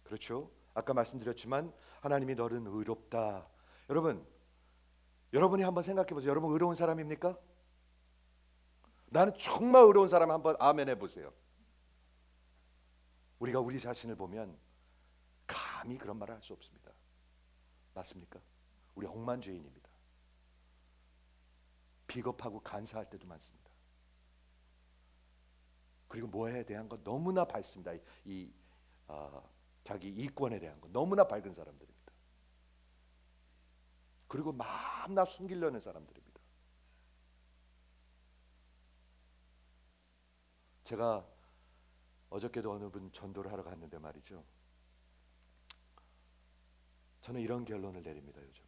그렇죠? 아까 말씀드렸지만 하나님이 너는 의롭다. 여러분이 한번 생각해 보세요. 여러분 의로운 사람입니까? 나는 정말 의로운 사람 한번 아멘 해보세요. 우리가 우리 자신을 보면 감히 그런 말을 할 수 없습니다. 맞습니까? 우리 억만죄인입니다. 비겁하고 간사할 때도 많습니다. 그리고 뭐에 대한 거 너무나 밝습니다. 자기 이권에 대한 거 너무나 밝은 사람들입니다. 그리고 마음나 숨기려는 사람들입니다. 제가 어저께도 어느 분 전도를 하러 갔는데 말이죠. 저는 이런 결론을 내립니다. 요즘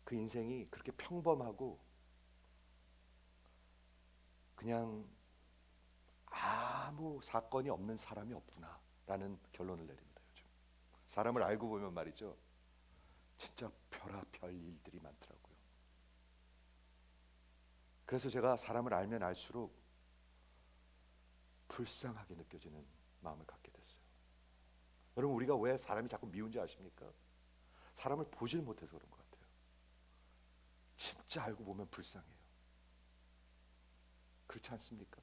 그 인생이 그렇게 평범하고 그냥 아무 사건이 없는 사람이 없구나 라는 결론을 내립니다. 요즘 사람을 알고 보면 말이죠, 진짜 별의별 일들이 많더라고요. 그래서 제가 사람을 알면 알수록 불쌍하게 느껴지는 마음을 갖게 됐어요. 여러분 우리가 왜 사람이 자꾸 미운지 아십니까? 사람을 보질 못해서 그런 것 같아요. 진짜 알고 보면 불쌍해요. 그렇지 않습니까?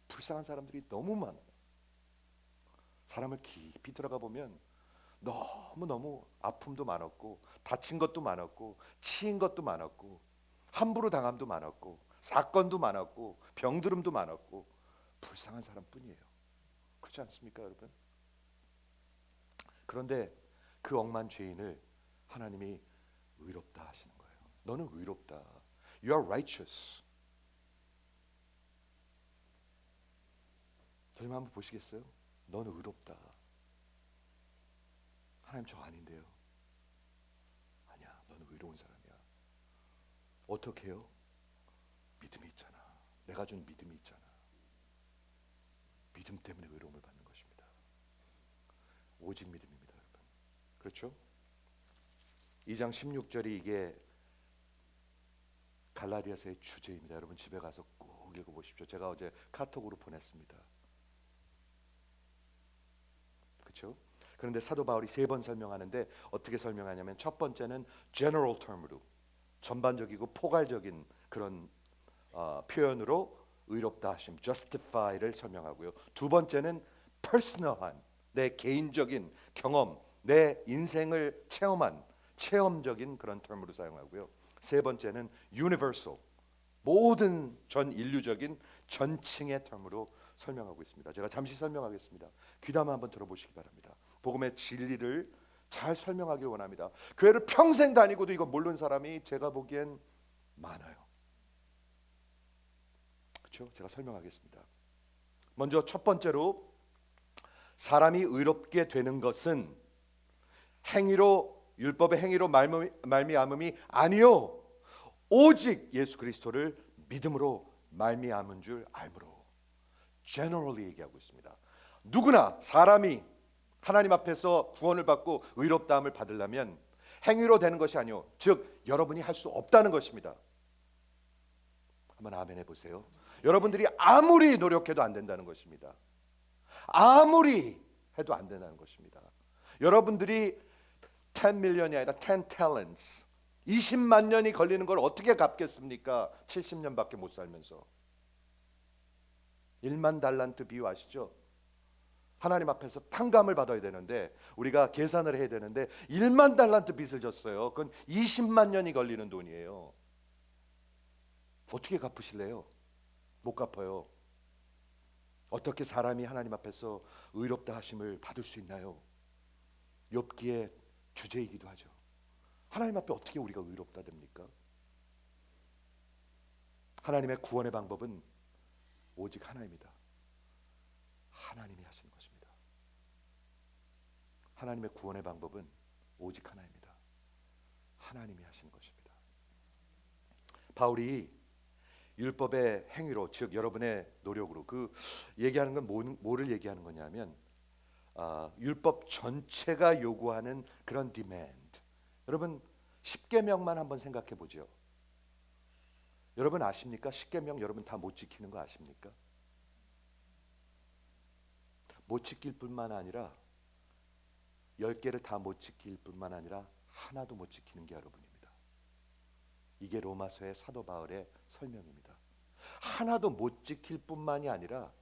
불쌍한 사람들이 너무 많아요. 사람을 깊이 들어가 보면 너무너무 아픔도 많았고 다친 것도 많았고 치인 것도 많았고 함부로 당함도 많았고 사건도 많았고 병들음도 많았고 불쌍한 사람뿐이에요. 그렇지 않습니까 여러분? 그런데 그 억만 죄인을 하나님이 의롭다 하시는 거예요. 너는 의롭다. You are righteous. 저희 한번 보시겠어요? 너는 의롭다. 하나님 저 아닌데요. 아니야, 너는 의로운 사람이야. 어떻게 해요? 믿음이 있잖아. 내가 준 믿음이 있잖아. 믿음 때문에 의로움을 받는 것입니다. 오직 믿음입니다, 여러분. 그렇죠? 2장 16절이 이게 갈라디아서의 주제입니다. 여러분 집에 가서 꼭 읽어보십시오. 제가 어제 카톡으로 보냈습니다. 그렇죠? 그런데 사도 바울이 세 번 설명하는데 어떻게 설명하냐면 첫 번째는 general term으로 전반적이고 포괄적인 그런 표현으로 의롭다 하심, justify를 설명하고요. 두 번째는 personal한 내 개인적인 경험, 내 인생을 체험한 체험적인 그런 term으로 사용하고요. 세 번째는 universal, 모든 전 인류적인 전층의 term으로 설명하고 있습니다. 제가 잠시 설명하겠습니다. 귀담아 한번 들어보시기 바랍니다. 복음의 진리를 잘 설명하길 원합니다. 교회를 평생 다니고도 이거 모르는 사람이 제가 보기엔 많아요. 그렇죠? 제가 설명하겠습니다. 먼저 첫 번째로 사람이 의롭게 되는 것은 행위로, 율법의 행위로 말미암음이 아니요 오직 예수 그리스도를 믿음으로 말미암은 줄 알므로. generally 얘기하고 있습니다. 누구나 사람이 하나님 앞에서 구원을 받고 의롭다함을 받으려면 행위로 되는 것이 아니요, 즉 여러분이 할 수 없다는 것입니다. 한번 아멘 해보세요. 여러분들이 아무리 노력해도 안 된다는 것입니다. 아무리 해도 안 된다는 것입니다. 여러분들이 10 million이 아니라 10 talents 20만 년이 걸리는 걸 어떻게 갚겠습니까? 70년밖에 못 살면서. 1만 달란트 비유 아시죠? 하나님 앞에서 탕감을 받아야 되는데, 우리가 계산을 해야 되는데 1만 달란트 빚을 졌어요. 그건 20만 년이 걸리는 돈이에요. 어떻게 갚으실래요? 못 갚아요. 어떻게 사람이 하나님 앞에서 의롭다 하심을 받을 수 있나요? 욥기의 주제이기도 하죠. 하나님 앞에 어떻게 우리가 의롭다 됩니까? 하나님의 구원의 방법은 오직 하나입니다. 하나님이 하시는 것입니다. 하나님의 구원의 방법은 오직 하나입니다. 하나님이 하시는 것입니다. 바울이 율법의 행위로, 즉 여러분의 노력으로, 그 얘기하는 건 뭐를 얘기하는 거냐면 율법 전체가 요구하는 그런 디맨드. 여러분 10계명만 한번 생각해 보죠. 여러분 아십니까? 10계명 여러분 다 못 지키는 거 아십니까? 못 지킬 뿐만 아니라 10개를 다 못 지킬 뿐만 아니라 하나도 못 지키는 게 여러분입니다. 이게 로마서의 사도 바울의 설명입니다. 하나도 못 지킬 뿐만이 아니라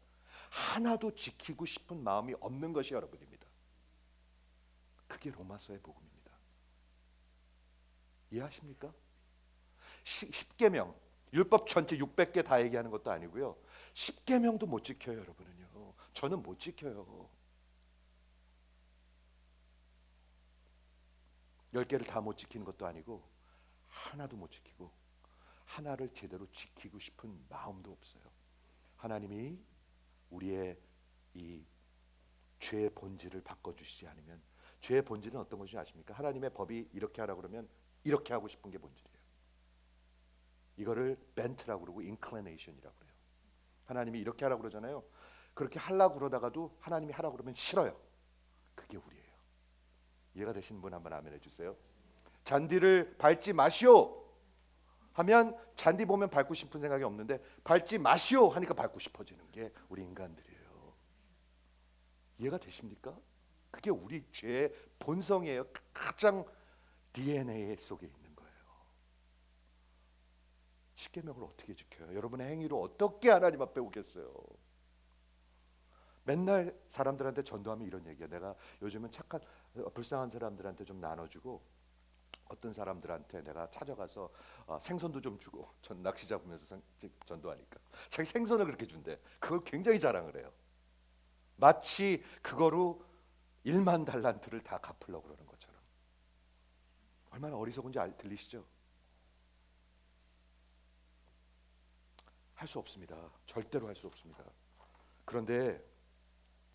하나도 지키고 싶은 마음이 없는 것이 여러분입니다. 그게 로마서의 복음입니다. 이해하십니까? 10계명 율법 전체 600개 다 얘기하는 것도 아니고요, 10계명도 못 지켜요. 여러분은요. 저는 못 지켜요. 10개를 다 못 지키는 것도 아니고 하나도 못 지키고 하나를 제대로 지키고 싶은 마음도 없어요. 하나님이 우리의 이 죄의 본질을 바꿔주시지 않으면, 죄의 본질은 어떤 것인지 아십니까? 하나님의 법이 이렇게 하라고 그러면 이렇게 하고 싶은 게 본질이에요. 이거를 벤트라고 그러고 inclination이라고 그래요. 하나님이 이렇게 하라고 그러잖아요. 그렇게 하려고 그러다가도 하나님이 하라고 그러면 싫어요. 그게 우리예요. 이해가 되시는 분 한번 아멘 해주세요. 잔디를 밟지 마시오 하면 잔디 보면 밟고 싶은 생각이 없는데, 밟지 마시오 하니까 밟고 싶어지는 게 우리 인간들이에요. 이해가 되십니까? 그게 우리 죄의 본성이에요. 가장 DNA 속에 있는 거예요. 십계명을 어떻게 지켜요? 여러분의 행위로 어떻게 하나님 앞에 오겠어요? 맨날 사람들한테 전도하면 이런 얘기야. 내가 요즘은 착한 불쌍한 사람들한테 좀 나눠주고, 어떤 사람들한테 내가 찾아가서 생선도 좀 주고, 전 낚시 잡으면서 전도하니까 자기 생선을 그렇게 준대. 그걸 굉장히 자랑을 해요. 마치 그거로 1만 달란트를 다 갚으려고 그러는 것처럼. 얼마나 어리석은지 들리시죠? 할 수 없습니다. 절대로 할 수 없습니다. 그런데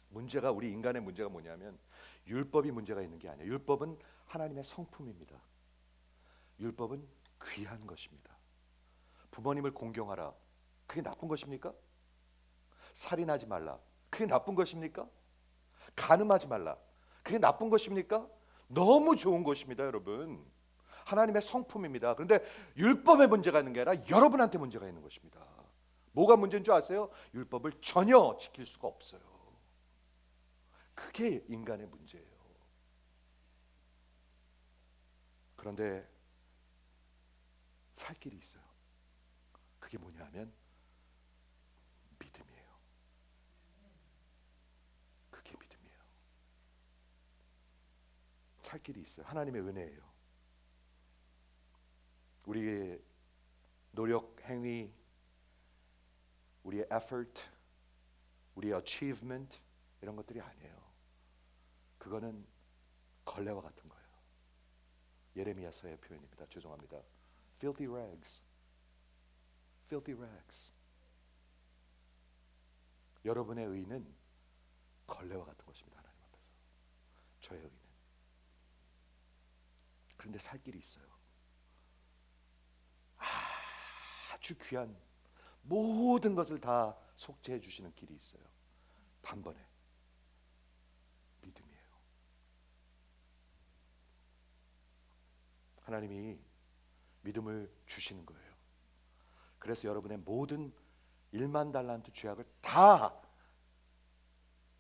문제가, 우리 인간의 문제가 뭐냐면 율법이 문제가 있는 게 아니에요. 율법은 하나님의 성품입니다. 율법은 귀한 것입니다. 부모님을 공경하라. 그게 나쁜 것입니까? 살인하지 말라. 그게 나쁜 것입니까? 간음하지 말라. 그게 나쁜 것입니까? 너무 좋은 것입니다, 여러분. 하나님의 성품입니다. 그런데 율법에 문제가 있는 게 아니라 여러분한테 문제가 있는 것입니다. 뭐가 문제인 줄 아세요? 율법을 전혀 지킬 수가 없어요. 그게 인간의 문제예요. 그런데 살 길이 있어요. 그게 뭐냐 하면 믿음이에요. 그게 믿음이에요. 살 길이 있어요. 하나님의 은혜예요. 우리의 노력, 행위, 우리의 effort, 우리의 achievement 이런 것들이 아니에요. 그거는 걸레와 같은 거예요. 예레미야서의 표현입니다. 죄송합니다. Filthy rags. Filthy rags. 여러분의 의는 걸레와 같은 것입니다. 하나님 앞에서. 저의 의는. 그런데 살 길이 있어요. 아주 귀한, 모든 것을 다 속죄해 주시는 길이 있어요. 단번에 믿음이에요. 하나님이 믿음을 주시는 거예요. 그래서 여러분의 모든 1만 달란트 죄악을 다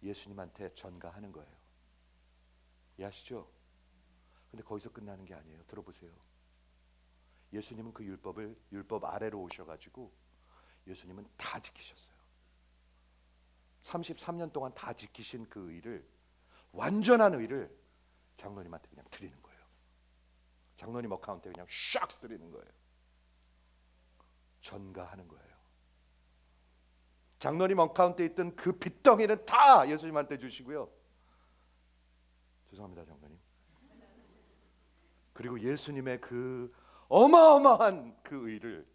예수님한테 전가하는 거예요. 이해하시죠? 근데 거기서 끝나는 게 아니에요. 들어보세요. 예수님은 그 율법 아래로 오셔가지고 예수님은 다 지키셨어요. 33년 동안 다 지키신 그 의를, 완전한 의를 장로님한테 그냥 드리는 거예요. 장로님 어카운트에 그냥 샥 드리는 거예요. 전가하는 거예요. 장로님 어카운트에 있던 그 빚덩이는 다 예수님한테 주시고요. 죄송합니다, 장로님. 그리고 예수님의 그 어마어마한 그 의를,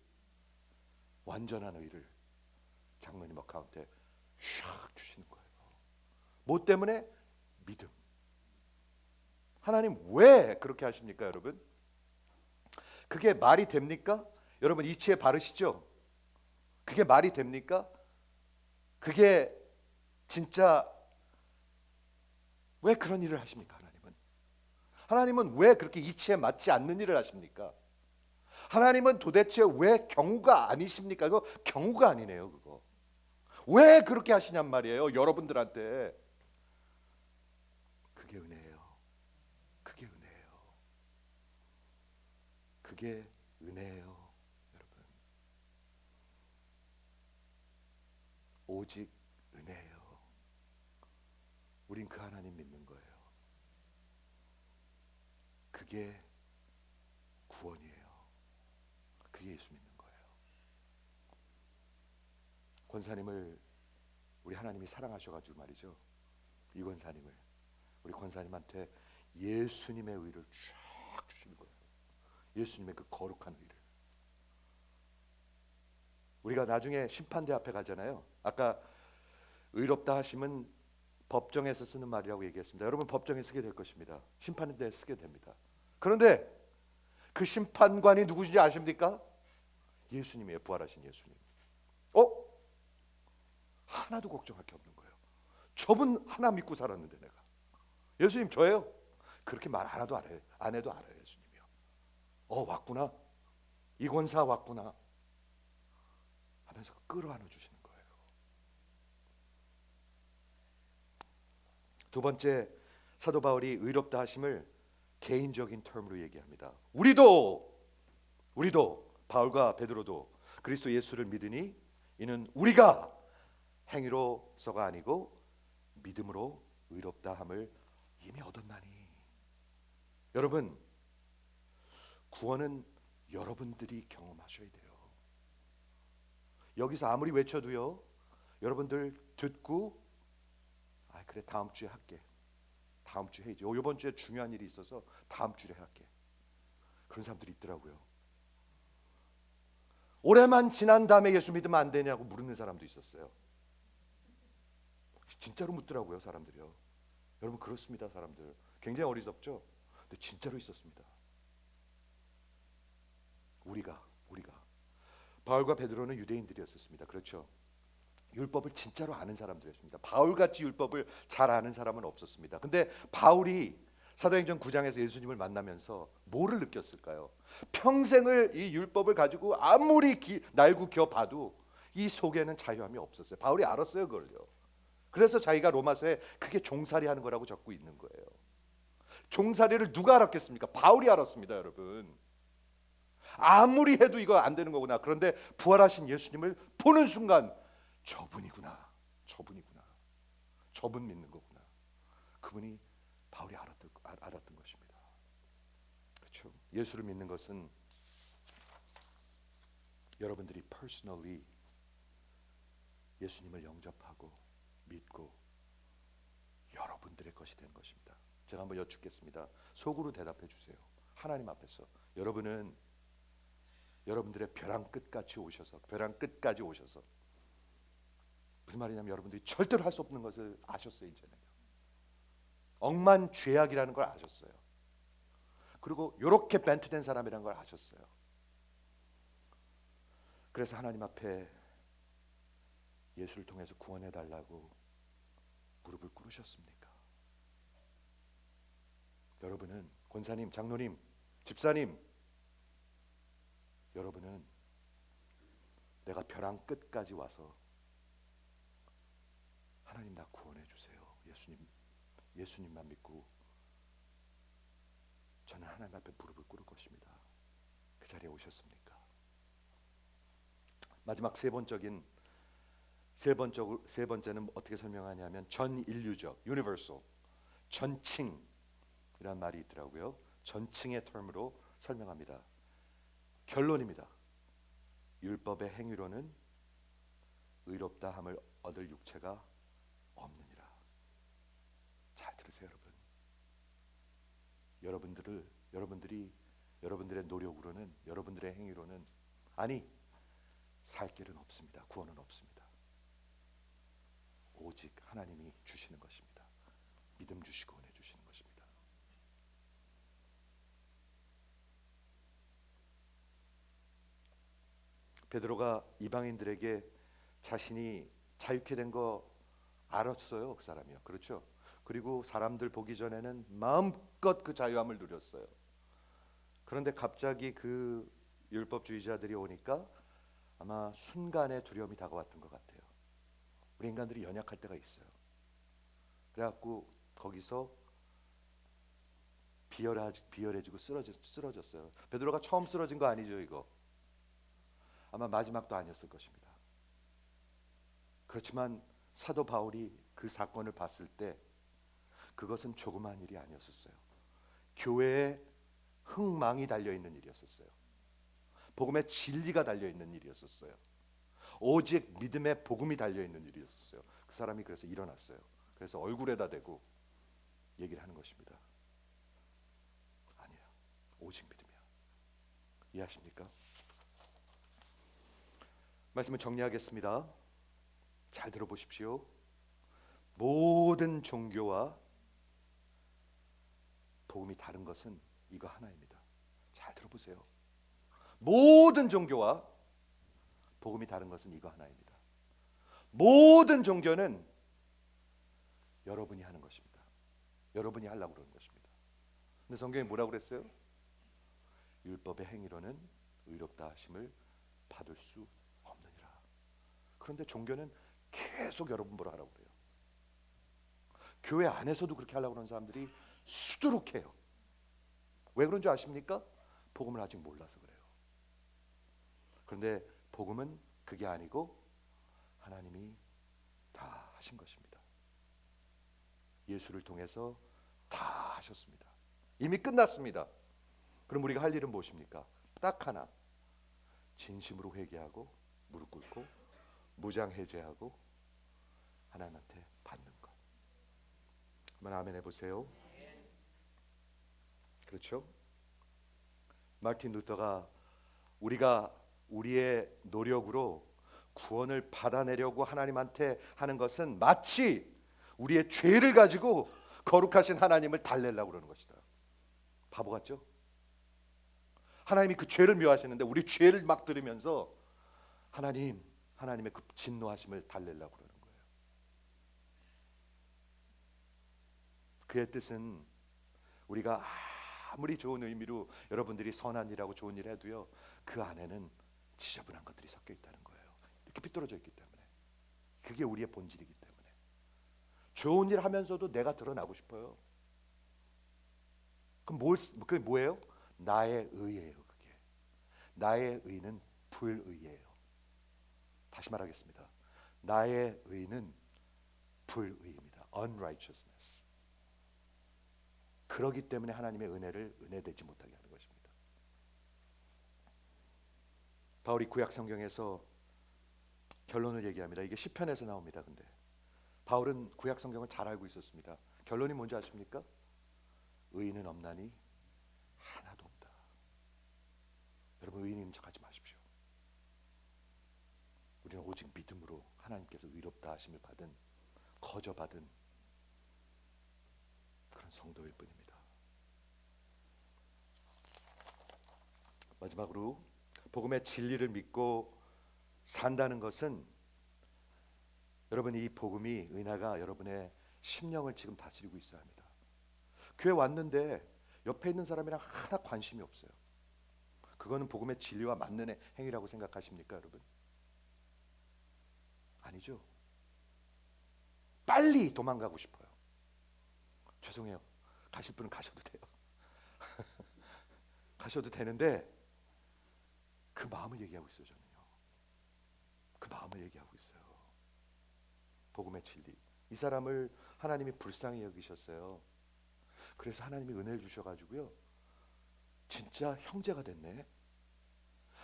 완전한 의를 장로님 어카운트에 샥 주시는 거예요. 뭐 때문에? 믿음. 하나님 왜 그렇게 하십니까, 여러분? 그게 말이 됩니까? 여러분 이치에 바르시죠? 그게 말이 됩니까? 그게 진짜 왜 그런 일을 하십니까? 하나님은 왜 그렇게 이치에 맞지 않는 일을 하십니까? 하나님은 도대체 왜 경우가 아니십니까? 이거 경우가 아니네요, 그거. 왜 그렇게 하시냔 말이에요, 여러분들한테. 그게 은혜예요. 그게 은혜예요. 그게 은혜예요, 여러분. 오직 은혜예요. 우린 그 하나님 믿는 거예요. 그게 구원이에요. 그게 예수 믿는 거예요. 권사님을 우리 하나님이 사랑하셔가지고 말이죠, 이 권사님을 우리 권사님한테 예수님의 의를 쫙 주시는 거예요. 예수님의 그 거룩한 의를. 우리가 나중에 심판대 앞에 가잖아요. 아까 의롭다 하심은 법정에서 쓰는 말이라고 얘기했습니다. 여러분 법정에 쓰게 될 것입니다. 심판대 쓰게 됩니다. 그런데 그 심판관이 누구신지 아십니까? 예수님이에요. 부활하신 예수님. 하나도 걱정할 게 없는 거예요. 저분 하나 믿고 살았는데 내가. 예수님 저예요. 그렇게 말 안 해도 알아요. 안 해도 알아요, 예수님이요. 왔구나. 이 권사 왔구나 하면서 끌어안아 주시는 거예요. 두 번째, 사도 바울이 의롭다 하심을 개인적인 term으로 얘기합니다. 우리도 바울과 베드로도 그리스도 예수를 믿으니 이는 우리가 행위로서가 아니고 믿음으로 의롭다 함을 이미 얻었나니. 여러분, 구원은 여러분들이 경험하셔야 돼요. 여기서 아무리 외쳐도요, 여러분들 듣고 그래 다음 주에 할게, 다음 주에 해야지, 이번 주에 중요한 일이 있어서 다음 주에 할게, 그런 사람들이 있더라고요. 올해만 지난 다음에 예수 믿으면 안 되냐고 물는 사람도 있었어요. 진짜로 묻더라고요, 사람들이요. 여러분 그렇습니다. 사람들 굉장히 어리석죠? 근데 진짜로 있었습니다. 우리가 바울과 베드로는 유대인들이었습니다. 그렇죠? 율법을 진짜로 아는 사람들이었습니다. 바울같이 율법을 잘 아는 사람은 없었습니다. 근데 바울이 사도행전 9장에서 예수님을 만나면서 뭐를 느꼈을까요? 평생을 이 율법을 가지고 아무리 날고 겨봐도 이 속에는 자유함이 없었어요. 바울이 알았어요, 그걸요. 그래서 자기가 로마서에 그게 종살이 하는 거라고 적고 있는 거예요. 종살이를 누가 알았겠습니까? 바울이 알았습니다, 여러분. 아무리 해도 이거 안 되는 거구나. 그런데 부활하신 예수님을 보는 순간 저분이구나. 저분 믿는 거구나. 그분이 바울이 알았던 것입니다. 그렇죠? 예수를 믿는 것은 여러분들이 personally 예수님을 영접하고 믿고 여러분들의 것이 된 것입니다. 제가 한번 여쭙겠습니다. 속으로 대답해 주세요. 하나님 앞에서 여러분은 여러분들의 벼랑 끝까지 오셔서 무슨 말이냐면 여러분들이 절대로 할 수 없는 것을 아셨어요. 이제는요. 억만 죄악이라는 걸 아셨어요. 그리고 이렇게 벤트된 사람이라는 걸 아셨어요. 그래서 하나님 앞에 예수를 통해서 구원해 달라고 무릎을 꿇으셨습니까? 여러분은 권사님, 장로님, 집사님, 여러분은 내가 벼랑 끝까지 와서 하나님 나 구원해 주세요. 예수님만 믿고 저는 하나님 앞에 무릎을 꿇을 것입니다. 그 자리에 오셨습니까? 마지막 세 번째는 어떻게 설명하냐면 전인류적, universal, 전층이란 말이 있더라고요. 전층의 term으로 설명합니다. 결론입니다. 율법의 행위로는 의롭다함을 얻을 육체가 없느니라. 잘 들으세요, 여러분. 여러분들의 노력으로는, 여러분들의 행위로는, 아니, 살 길은 없습니다. 구원은 없습니다. 오직 하나님이 주시는 것입니다. 믿음 주시고 은혜 주시는 것입니다. 베드로가 이방인들에게 자신이 자유케 된 거 알았어요. 그 사람이요. 그렇죠? 그리고 사람들 보기 전에는 마음껏 그 자유함을 누렸어요. 그런데 갑자기 그 율법주의자들이 오니까 아마 순간의 두려움이 다가왔던 것 같아요. 우리 인간들이 연약할 때가 있어요. 그래갖고 거기서 비열해지고 쓰러졌어요. 베드로가 처음 쓰러진 거 아니죠, 이거. 아마 마지막도 아니었을 것입니다. 그렇지만 사도 바울이 그 사건을 봤을 때 그것은 조그마한 일이 아니었었어요. 교회에 흥망이 달려있는 일이었었어요. 복음의 진리가 달려있는 일이었었어요. 오직 믿음의 복음이 달려있는 일이었어요. 그 사람이 그래서 일어났어요. 그래서 얼굴에다 대고 얘기를 하는 것입니다. 아니야, 오직 믿음이야. 이해하십니까? 말씀을 정리하겠습니다. 잘 들어보십시오. 모든 종교와 복음이 다른 것은 이거 하나입니다. 잘 들어보세요. 모든 종교와 복음이 다른 것은 이거 하나입니다. 모든 종교는 여러분이 하는 것입니다. 여러분이 하려고 그러는 것입니다. 근데 성경이 뭐라고 그랬어요? 율법의 행위로는 의롭다 하심을 받을 수 없느니라. 그런데 종교는 계속 여러분 보라 하라고 그래요. 교회 안에서도 그렇게 하려고 하는 사람들이 수두룩해요. 왜 그런 줄 아십니까? 복음을 아직 몰라서 그래요. 그런데 복음은 그게 아니고 하나님이 다 하신 것입니다. 예수를 통해서 다 하셨습니다. 이미 끝났습니다. 그럼 우리가 할 일은 무엇입니까? 딱 하나. 진심으로 회개하고 무릎 꿇고 무장 해제하고 하나님한테 받는 것. 한번 아멘 해보세요. 그렇죠? 마틴 루터가 우리가 우리의 노력으로 구원을 받아내려고 하나님한테 하는 것은 마치 우리의 죄를 가지고 거룩하신 하나님을 달래려고 그러는 것이다. 바보 같죠? 하나님이 그 죄를 미워하시는데 우리 죄를 막 들으면서 하나님의 그 진노하심을 달래려고 그러는 거예요. 그의 뜻은 우리가 아무리 좋은 의미로 여러분들이 선한 일하고 좋은 일 해도요, 그 안에는 지저분한 것들이 섞여 있다는 거예요. 이렇게 삐뚤어져 있기 때문에. 그게 우리의 본질이기 때문에. 좋은 일 하면서도 내가 드러나고 싶어요. 그럼 그게 뭐예요? 나의 의예요. 그게 나의 의는 불의예요. 다시 말하겠습니다. 나의 의는 불의입니다. unrighteousness. 그러기 때문에 하나님의 은혜를 은혜되지 못하게 하는 것입니다. 바울이 구약 성경에서 결론을 얘기합니다. 이게 시편에서 나옵니다. 근데 바울은 구약 성경을 잘 알고 있었습니다. 결론이 뭔지 아십니까? 의인은 없나니 하나도 없다. 여러분, 의인인 척하지 마십시오. 우리는 오직 믿음으로 하나님께서 의롭다 하심을 받은, 거저 받은 그런 성도일 뿐입니다. 마지막으로 복음의 진리를 믿고 산다는 것은 여러분, 이 복음이, 은혜가 여러분의 심령을 지금 다스리고 있어야 합니다. 교회 왔는데 옆에 있는 사람이랑 하나 관심이 없어요. 그거는 복음의 진리와 맞는 행위라고 생각하십니까, 여러분? 아니죠. 빨리 도망가고 싶어요. 죄송해요. 가실 분은 가셔도 돼요. 가셔도 되는데 그 마음을 얘기하고 있어요. 저는요. 그 마음을 얘기하고 있어요. 복음의 진리. 이 사람을 하나님이 불쌍히 여기셨어요. 그래서 하나님이 은혜를 주셔가지고요, 진짜 형제가 됐네.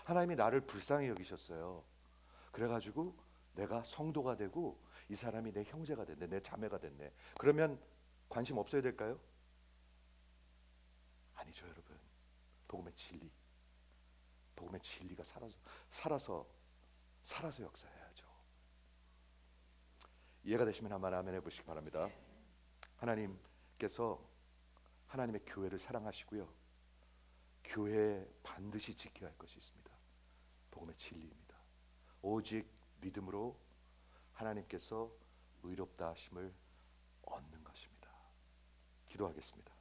하나님이 나를 불쌍히 여기셨어요. 그래가지고 내가 성도가 되고 이 사람이 내 형제가 됐네, 내 자매가 됐네. 그러면 관심 없어야 될까요? 아니죠, 여러분. 복음의 진리, 복음의 진리가 살아서 역사해야죠. 이해가 되시면 한번 아멘 해보시기 바랍니다. 하나님께서 하나님의 교회를 사랑하시고요, 교회에 반드시 지켜야 할 것이 있습니다. 복음의 진리입니다. 오직 믿음으로 하나님께서 의롭다 하심을 얻는 것입니다. 기도하겠습니다.